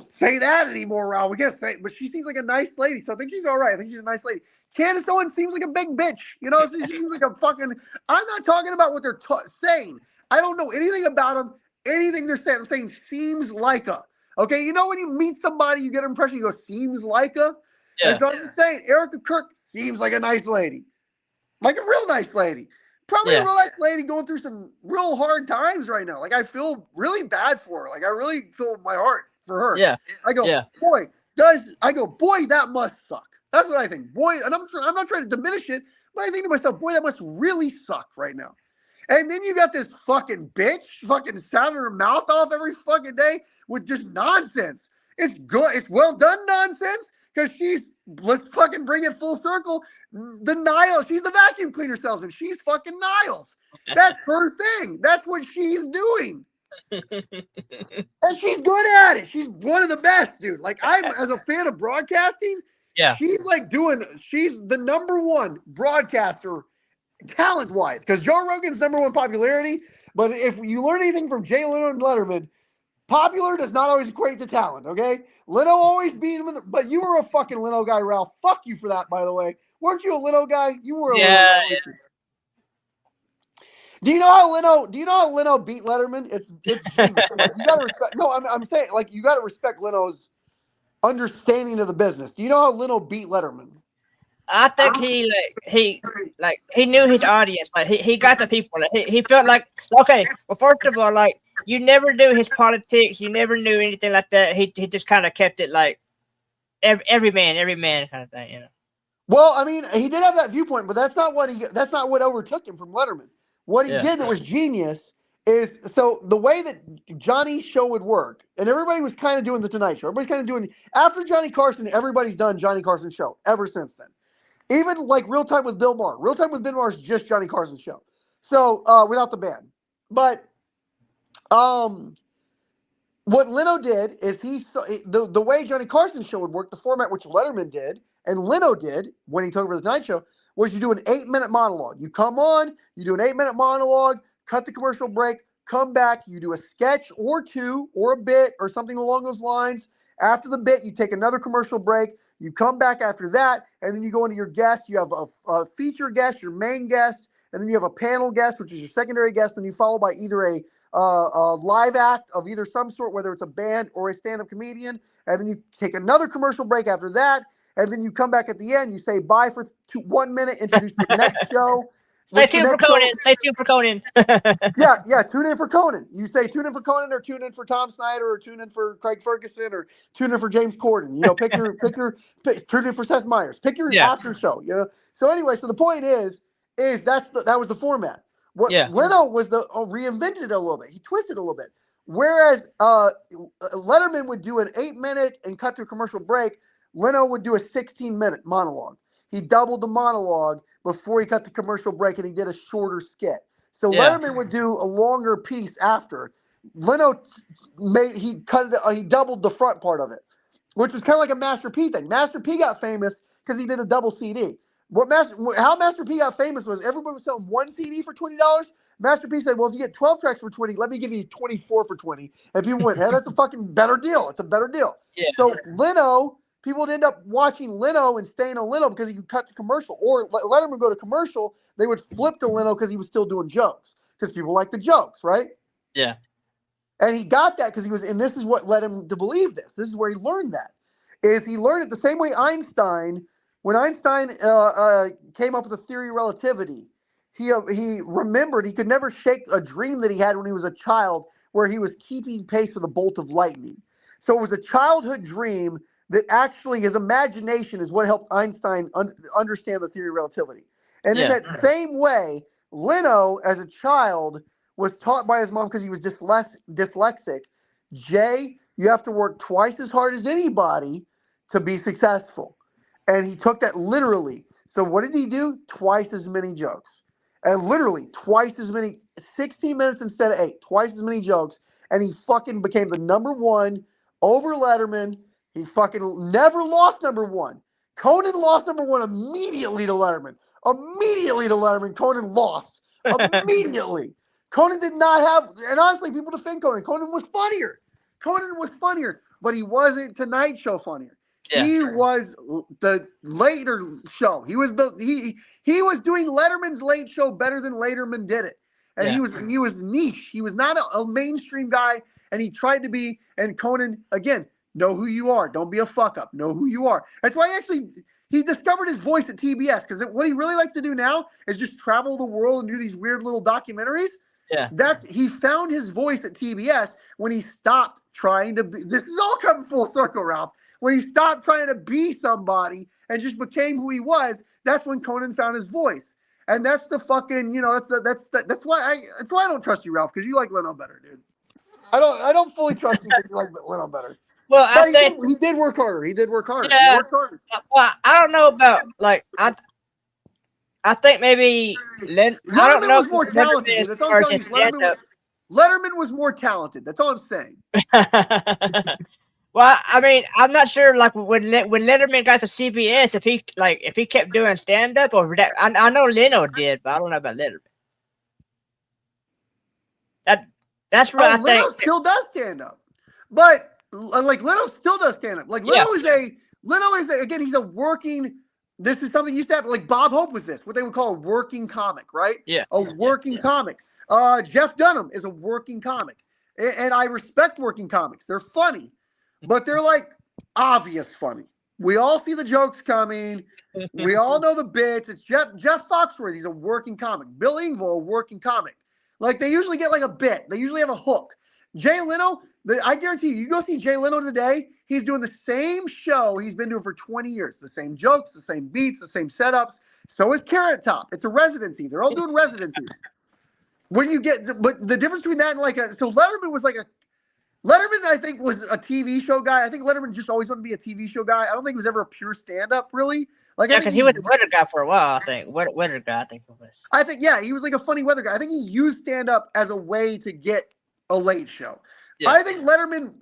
say that anymore, Raul. We can't say it, but she seems like a nice lady. So I think she's all right. I think she's a nice lady. Candace Owens seems like a big bitch. You know, she seems like a fucking, I'm not talking about what they're saying. I don't know anything about them, anything they're saying. I'm saying seems like a. Okay, you know when you meet somebody, you get an impression, you go, seems like a. Yeah. And so I'm just saying, Erica Kirk seems like a nice lady. Like a real nice lady. Probably a real nice lady going through some real hard times right now. Like, I feel really bad for her. Like, I really feel my heart for her. Yeah. I go, boy, that must suck. That's what I think. Boy, and I'm not trying to diminish it, but I think to myself, boy, that must really suck right now. And then you got this fucking bitch fucking sounding her mouth off every fucking day with just nonsense. It's good. It's well done nonsense. Because let's fucking bring it full circle. The Niles, she's the vacuum cleaner salesman. She's fucking Niles. That's her thing. That's what she's doing. And she's good at it. She's one of the best, dude. Like, I'm, as a fan of broadcasting, she's the number one broadcaster talent-wise. Because Joe Rogan's number one popularity. But if you learn anything from Jay Leno and Letterman, popular does not always equate to talent, okay? Leno always beat him, but you were a fucking Leno guy, Ralph. Fuck you for that, by the way. Weren't you a Leno guy? You were a Leno guy. Yeah. Do you know how Leno beat Letterman? It's genius. You gotta respect. No, I'm saying, like, you gotta respect Leno's understanding of the business. Do you know how Leno beat Letterman? I think he knew his audience. Like, he got the people. Like, he felt like, okay, well, first of all, like, you never knew his politics. You never knew anything like that. He just kind of kept it like every man kind of thing, you know. Well, I mean, he did have that viewpoint, but that's not what overtook him from Letterman. What he did that was genius is, so the way that Johnny's show would work, and everybody was kind of doing the Tonight Show. Everybody's kind of doing, after Johnny Carson, everybody's done Johnny Carson's show ever since then. Even like Real Time with Bill Maher. Real Time with Bill Maher is just Johnny Carson's show. So without the band. But what Leno did is the way Johnny Carson's show would work, the format which Letterman did and Leno did when he took over the Tonight Show, was you do an 8-minute monologue. You come on, you do an 8-minute monologue, cut the commercial break, come back, you do a sketch or two or a bit or something along those lines. After the bit, you take another commercial break, you come back after that, and then you go into your guest. You have a feature guest, your main guest, and then you have a panel guest, which is your secondary guest, and you follow by either a live act of either some sort, whether it's a band or a stand-up comedian, and then you take another commercial break after that, and then you come back at the end, you say bye for 1 minute, introduce the next show. Stay tuned for Conan. Stay tuned for Conan. yeah, tune in for Conan. You say tune in for Conan, or tune in for Tom Snyder, or tune in for Craig Ferguson, or tune in for James Corden. You know, pick tune in for Seth Meyers. Pick your after show. You know. So anyway, so the point is that was the format. What Leno was reinvented it a little bit. He twisted it a little bit. Whereas Letterman would do an 8-minute and cut to a commercial break, Leno would do a 16-minute monologue. He doubled the monologue before he cut the commercial break, and he did a shorter skit. So Letterman would do a longer piece after. Leno he doubled the front part of it, which was kind of like a Master P thing. Master P got famous because he did a double CD. How Master P got famous was everybody was selling one CD for $20. Master P said, well, if you get 12 tracks for 20, let me give you 24 for 20. And people went, hey, that's a fucking better deal. It's a better deal. Yeah. So Leno, people would end up watching Leno and staying on Leno because he could cut to commercial, or let him go to commercial. They would flip to Leno because he was still doing jokes because people like the jokes, right? Yeah. And he got that because and this is what led him to believe this. This is where he learned that, is he learned it the same way Einstein when Einstein came up with the theory of relativity, he remembered he could never shake a dream that he had when he was a child where he was keeping pace with a bolt of lightning. So it was a childhood dream that actually his imagination is what helped Einstein understand the theory of relativity. And in that same way, Leno, as a child, was taught by his mom because he was dyslexic. Jay, you have to work twice as hard as anybody to be successful. And he took that literally. So what did he do? Twice as many jokes. And literally twice as many, 16 minutes instead of 8, twice as many jokes. And he fucking became the number one over Letterman. He fucking never lost number one. Conan lost number one immediately to Letterman. Immediately to Letterman, Conan lost. Immediately. Conan did not have, and honestly, people defend Conan. Conan was funnier. Conan was funnier, but he wasn't Tonight Show funnier. Yeah. He was the later show. He was he was doing Letterman's late show better than Letterman did it. And he was niche. He was not a mainstream guy, and he tried to be. And Conan, again, know who you are. Don't be a fuck up. Know who you are. That's why he discovered his voice at TBS, because what he really likes to do now is just travel the world and do these weird little documentaries. Yeah, he found his voice at TBS when he stopped trying to be. This is all coming full circle, Ralph. When he stopped trying to be somebody and just became who he was, that's when Conan found his voice. And that's the fucking, that's why I don't trust you, Ralph, because you like Leno better, dude. I don't fully trust you because you like Leno better. Well, but I think he did work harder. He did work harder. Yeah, he worked harder. Well, I don't know about I think maybe Letterman was more talented. That's all I'm telling you. Letterman was more talented. That's all I'm saying. Well, I mean, I'm not sure. Like when Letterman got to CBS, if he kept doing stand up or that. I know Leno did, but I don't know about Letterman. That's what I think. Leno still does stand up, but like Leno still does stand up. Like Leno is again, he's a working. This is something used to happen. Like Bob Hope was what they would call a working comic, right? Yeah, a working comic. Jeff Dunham is a working comic, and I respect working comics. They're funny. But they're like obvious funny. We all see the jokes coming. We all know the bits. It's Jeff Foxworthy. He's a working comic. Bill Engvall, a working comic. Like they usually get like a bit. They usually have a hook. Jay Leno, I guarantee you go see Jay Leno today. He's doing the same show he's been doing for 20 years. The same jokes, the same beats, the same setups. So is Carrot Top. It's a residency. They're all doing residencies. But the difference between that and Letterman, I think, was a TV show guy. I think Letterman just always wanted to be a TV show guy. I don't think he was ever a pure stand-up, really. Because he was a weather guy for a while, I think. Weather guy, I think it was. He was like a funny weather guy. I think he used stand-up as a way to get a late show. Yeah. I think Letterman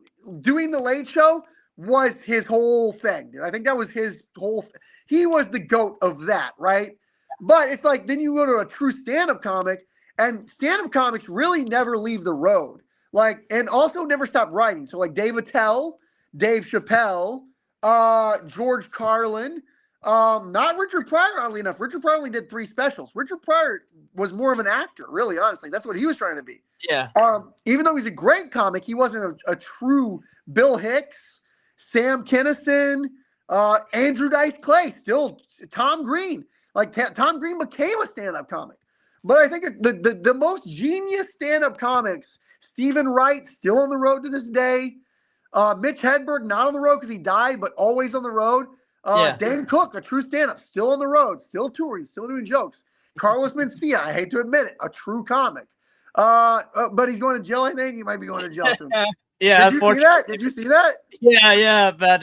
doing the late show was his whole thing, dude. I think that was his whole he was the GOAT of that, right? But it's like then you go to a true stand-up comic, and stand-up comics really never leave the road. And also never stop writing. So like Dave Attell, Dave Chappelle, George Carlin, not Richard Pryor, oddly enough. Richard Pryor only did 3 specials. Richard Pryor was more of an actor, really, honestly. That's what he was trying to be. Yeah. Even though he's a great comic, he wasn't a true Bill Hicks, Sam Kinison, Andrew Dice Clay, still Tom Green. Tom Green became a stand-up comic. But I think the most genius stand-up comics, Stephen Wright, still on the road to this day. Mitch Hedberg, not on the road because he died, but always on the road. Dan Cook, a true stand-up, still on the road, still touring, still doing jokes. Carlos Mencia, I hate to admit it, a true comic. But he's going to jail, I think. He might be going to jail soon. Yeah, Did you see that? Did you see that? Yeah, but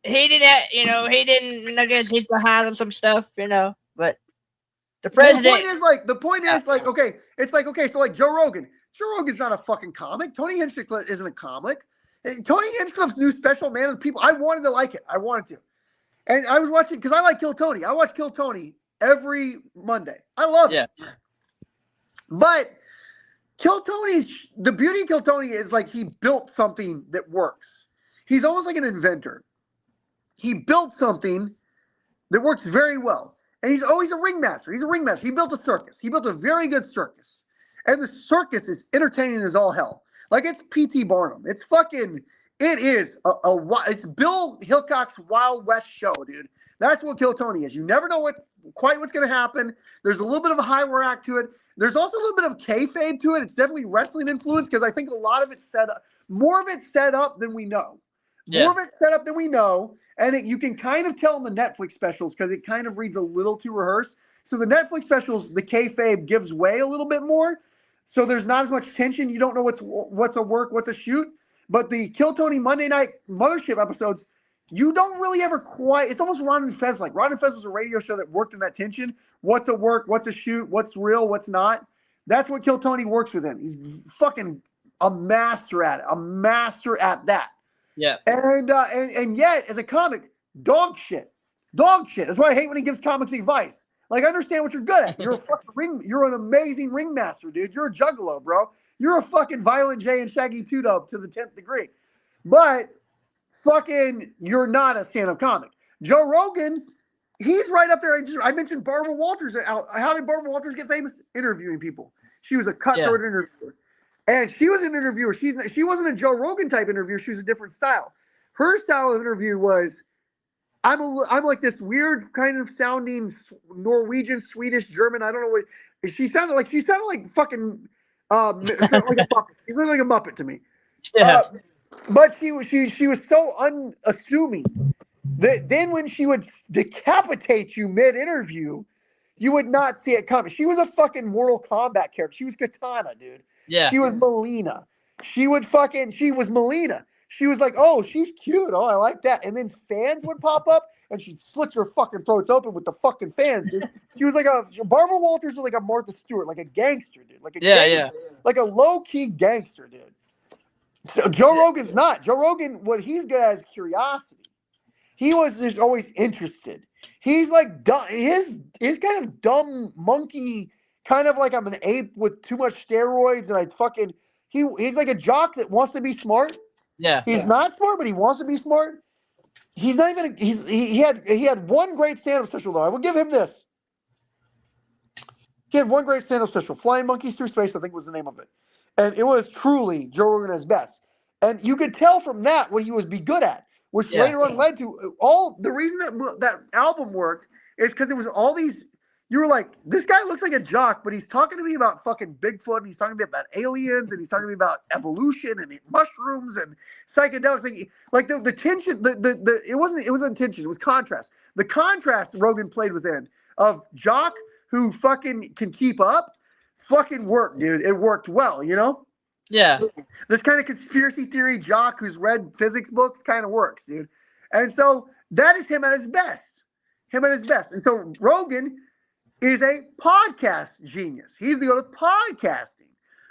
he didn't. I guess he's behind on some stuff, but. The president. The point is, okay, it's like, okay, so like Joe Rogan. Joe Rogan's not a fucking comic. Tony Hinchcliffe isn't a comic. Tony Hinchcliffe's new special, Man of the People, I wanted to like it. I wanted to. And I was watching, because I like Kill Tony. I watch Kill Tony every Monday. I love it. But the beauty of Kill Tony is like he built something that works. He's almost like an inventor. He built something that works very well. And he's always a ringmaster. He's a ringmaster. He built a circus. He built a very good circus. And the circus is entertaining as all hell. Like it's P.T. Barnum. It's It is it's Bill Hickok's Wild West show, dude. That's what Kill Tony is. You never know what's going to happen. There's a little bit of a high wire act to it. There's also a little bit of kayfabe to it. It's definitely wrestling influence because I think a lot of it's set up, more of it's set up than we know. More of it's set up than we know, and you can kind of tell in the Netflix specials because it kind of reads a little too rehearsed. So the Netflix specials, the kayfabe gives way a little bit more, so there's not as much tension. You don't know what's a work, what's a shoot. But the Kill Tony Monday Night Mothership episodes, you don't really ever quite. It's almost Ron and Fez like. Ron and Fez was a radio show that worked in that tension. What's a work? What's a shoot? What's real? What's not? That's what Kill Tony works within. He's fucking a master at it. A master at that. Yeah. And yet, as a comic, dog shit. Dog shit. That's why I hate when he gives comics advice. Like, I understand what you're good at. You're a fucking you're an amazing ringmaster, dude. You're a juggalo, bro. You're a fucking Violent J and Shaggy 2-Dub to the 10th degree. But fucking, you're not a stand-up comic. Joe Rogan, he's right up there. I mentioned Barbara Walters. How did Barbara Walters get famous? Interviewing people. She was a cutthroat interviewer. And she was an interviewer. She wasn't a Joe Rogan type interviewer. She was a different style. Her style of interview was, I'm like this weird kind of sounding Norwegian, Swedish, German. I don't know what she sounded like. She sounded like fucking like a Muppet. She sounded like a Muppet to me. Yeah. But she was so unassuming that then when she would decapitate you mid-interview, you would not see it coming. She was a fucking Mortal Kombat character. She was Katana, dude. Yeah. She was Melina. She was Melina. She was like, oh, she's cute. Oh, I like that. And then fans would pop up and she'd slit your fucking throats open with the fucking fans, dude. She was like Barbara Walters was like a Martha Stewart, like a gangster, dude. Like a gangster, like a low-key gangster, dude. So Joe Rogan's not. Joe Rogan, what he's good at is curiosity. He was just always interested. He's like dumb, his kind of dumb monkey, kind of like I'm an ape with too much steroids, and he's like a jock that wants to be smart. Yeah. He's not smart, but he wants to be smart. He's not even he had one great stand-up special though. I will give him this. He had one great stand-up special, Flying Monkeys Through Space, I think was the name of it. And it was truly Joe Rogan at his best. And you could tell from that what he would be good at, which later on led to all the reason that album worked is because it was all these. You were like, this guy looks like a jock, but he's talking to me about fucking Bigfoot, and he's talking to me about aliens, and he's talking to me about evolution and mushrooms and psychedelics. Like the tension, it wasn't tension, it was contrast. The contrast Rogan played within of jock who fucking can keep up, fucking worked, dude. It worked well, you know? Yeah. This kind of conspiracy theory jock who's read physics books kind of works, dude. And so that is him at his best. And so Rogan is a podcast genius. He's the good of podcasting,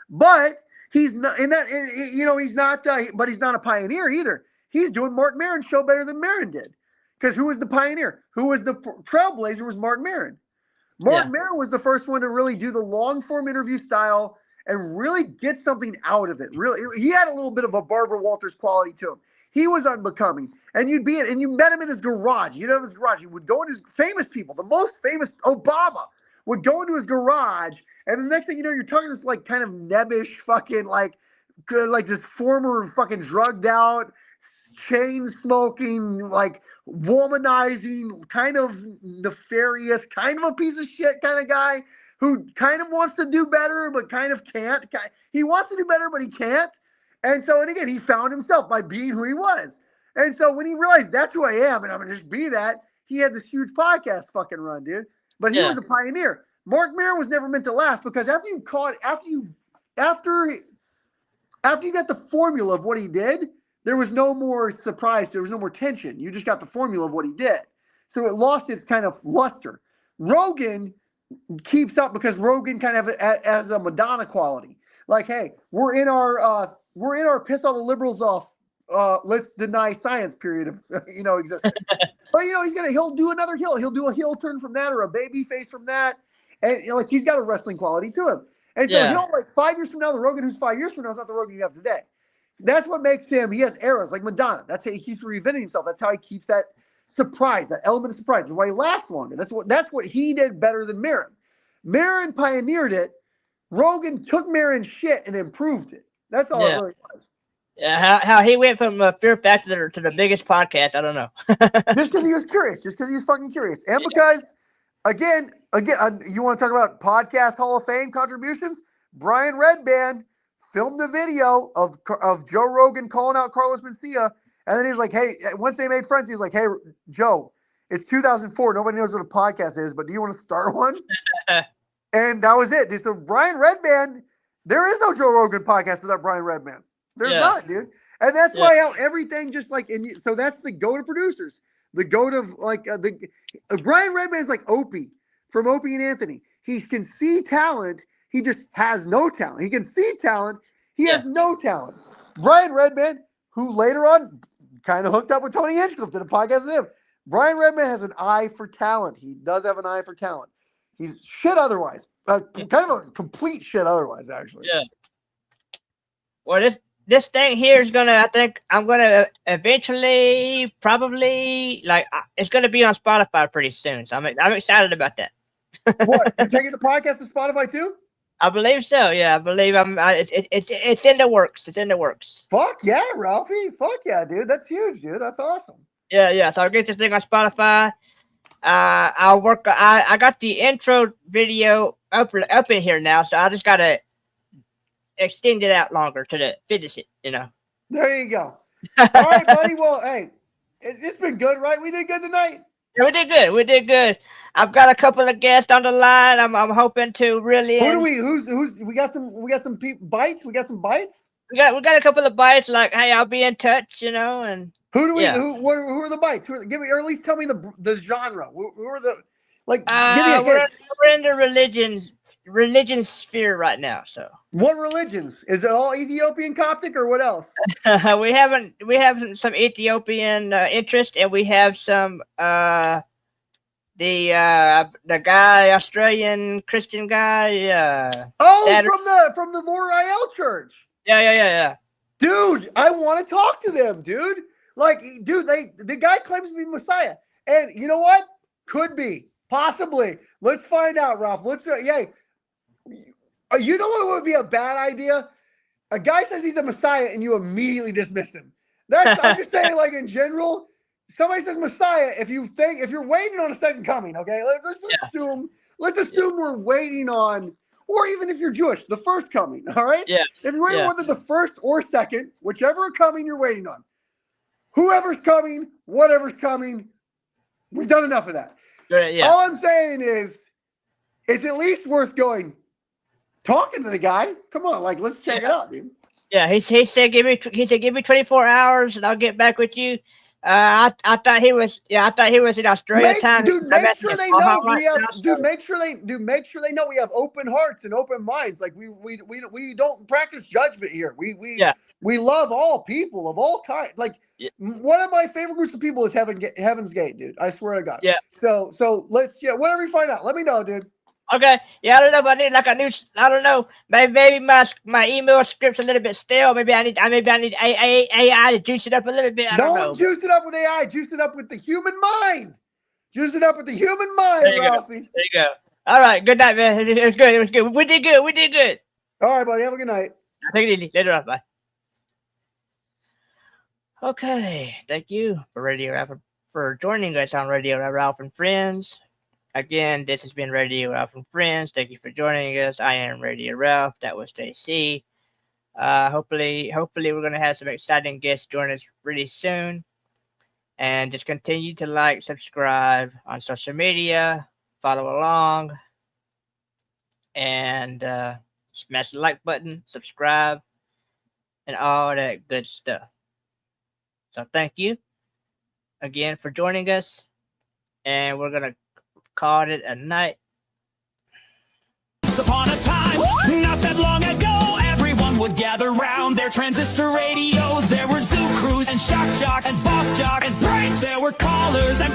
but he's not in that. He's not. But he's not a pioneer either. He's doing Mark Maron's show better than Maron did. Because who was the pioneer? Who was the trailblazer? Was Mark Maron. Mark Maron was the first one to really do the long form interview style and really get something out of it. Really, he had a little bit of a Barbara Walters quality to him. He was unbecoming. And you met him in his garage. You know, his garage. You would go in his famous people. The most famous, Obama, would go into his garage. And the next thing you know, you're talking to this like kind of nebbish fucking like this former fucking drugged out, chain smoking, like womanizing, kind of nefarious, kind of a piece of shit kind of guy who kind of wants to do better, but kind of can't. He wants to do better, but he can't. And so, and again, he found himself by being who he was. And so when he realized that's who I am and I'm going to just be that, he had this huge podcast fucking run, dude. But he was a pioneer. Mark Maron was never meant to last because after you got the formula of what he did, there was no more surprise. There was no more tension. You just got the formula of what he did. So it lost its kind of luster. Rogan keeps up because Rogan kind of has a Madonna quality. Like, hey, we're in our piss all the liberals off. Let's deny science period of existence. But he'll do another heel. He'll do a heel turn from that or a baby face from that, and he's got a wrestling quality to him. And so he'll 5 years from now, the Rogan who's 5 years from now is not the Rogan you have today. That's what makes him. He has eras like Madonna. That's how he keeps reinventing himself. That's how he keeps that surprise, that element of surprise. That's why he lasts longer. That's what he did better than Maron. Maron pioneered it. Rogan took Maron's shit and improved it. That's all it really was. Yeah, how he went from Fear Factor to the biggest podcast, I don't know. Just because he was curious. Just because he was fucking curious. And because, again, you want to talk about podcast Hall of Fame contributions? Brian Redband filmed a video of Joe Rogan calling out Carlos Mencia. And then he was like, hey, once they made friends, he was like, hey, Joe, it's 2004. Nobody knows what a podcast is, but do you want to start one? And that was it. So Brian Redband, there is no Joe Rogan podcast without Brian Redband. There's not, dude. And that's why how everything just like, so that's the go to producers. The go to like, Brian Redband's like Opie from Opie and Anthony. He can see talent. He just has no talent. He can see talent. He has no talent. Brian Redband, who later on kind of hooked up with Tony Hinchcliffe, did a podcast with him. Brian Redband has an eye for talent. He does have an eye for talent. He's shit otherwise. Kind of a complete shit otherwise, actually. Yeah. Well, this thing here is gonna. I think I'm gonna eventually, probably, like, it's gonna be on Spotify pretty soon. So I'm excited about that. What? You're taking the podcast to Spotify too? I believe so. Yeah, I believe it's in the works. It's in the works. Fuck yeah, Ralphie. Fuck yeah, dude. That's huge, dude. That's awesome. Yeah. So I'll get this thing on Spotify. I'll work. I got the intro video up in here now, so I just gotta extend it out longer to finish it. You know. There you go. All right, buddy. Well, hey, it's been good, right? We did good tonight. Yeah, we did good. I've got a couple of guests on the line. I'm hoping to really. We got some bites. We got some bites. We got a couple of bites. Like, hey, I'll be in touch. You know, and who are the bites? Give me, or at least tell me the genre. Who are the like? Give me a hint. We're in the religion sphere right now. So what religions? Is it all Ethiopian Coptic or what else? we have some Ethiopian interest, and we have some the guy, Australian Christian guy. From the Moriel Church. Yeah. Dude, I want to talk to them, dude. Like, dude, the guy claims to be Messiah, and you know what? Could be, possibly. Let's find out, Ralph. You know what would be a bad idea? A guy says he's a Messiah, and you immediately dismiss him. I'm just saying, like, in general. Somebody says Messiah, if you're waiting on a second coming, okay? Let's assume we're waiting on, or even if you're Jewish, the first coming, all right? Yeah. If you're waiting on whether the first or second, whichever coming you're waiting on, whoever's coming, whatever's coming, we've done enough of that. Yeah. All I'm saying is, it's at least worth talking to the guy. Come on, like, let's check it out, dude. Yeah, he said give me 24 hours and I'll get back with you. I thought he was in Australia time. Dude, make sure they know make sure they know we have open hearts and open minds. Like we don't practice judgment here. We love all people of all kinds. Like one of my favorite groups of people is Heaven's Gate, dude. I swear to God. Yeah. So let's whatever you find out, let me know, dude. Okay. Yeah, I don't know if I need like a new. I don't know. Maybe my email script's a little bit stale. Maybe I need AI to juice it up a little bit. I don't know. Juice it up with AI. Juice it up with the human mind. Juice it up with the human mind, Ralphie. There you go. All right. Good night, man. It was good. We did good. All right, buddy. Have a good night. Take it easy. Later on. Bye. Okay. Thank you for joining us on Radio Ralph and Friends. Again, this has been Radio Ralph and Friends. Thank you for joining us. I am Radio Ralph. That was JC. Hopefully we're going to have some exciting guests join us really soon. And just continue to like, subscribe on social media, follow along, and smash the like button, subscribe, and all that good stuff. So thank you again for joining us. And we're going to call it a night. Once upon a time, not that long ago, everyone would gather round their transistor radios. There were zoo crews and shock jocks and boss jocks and pranks. There were callers and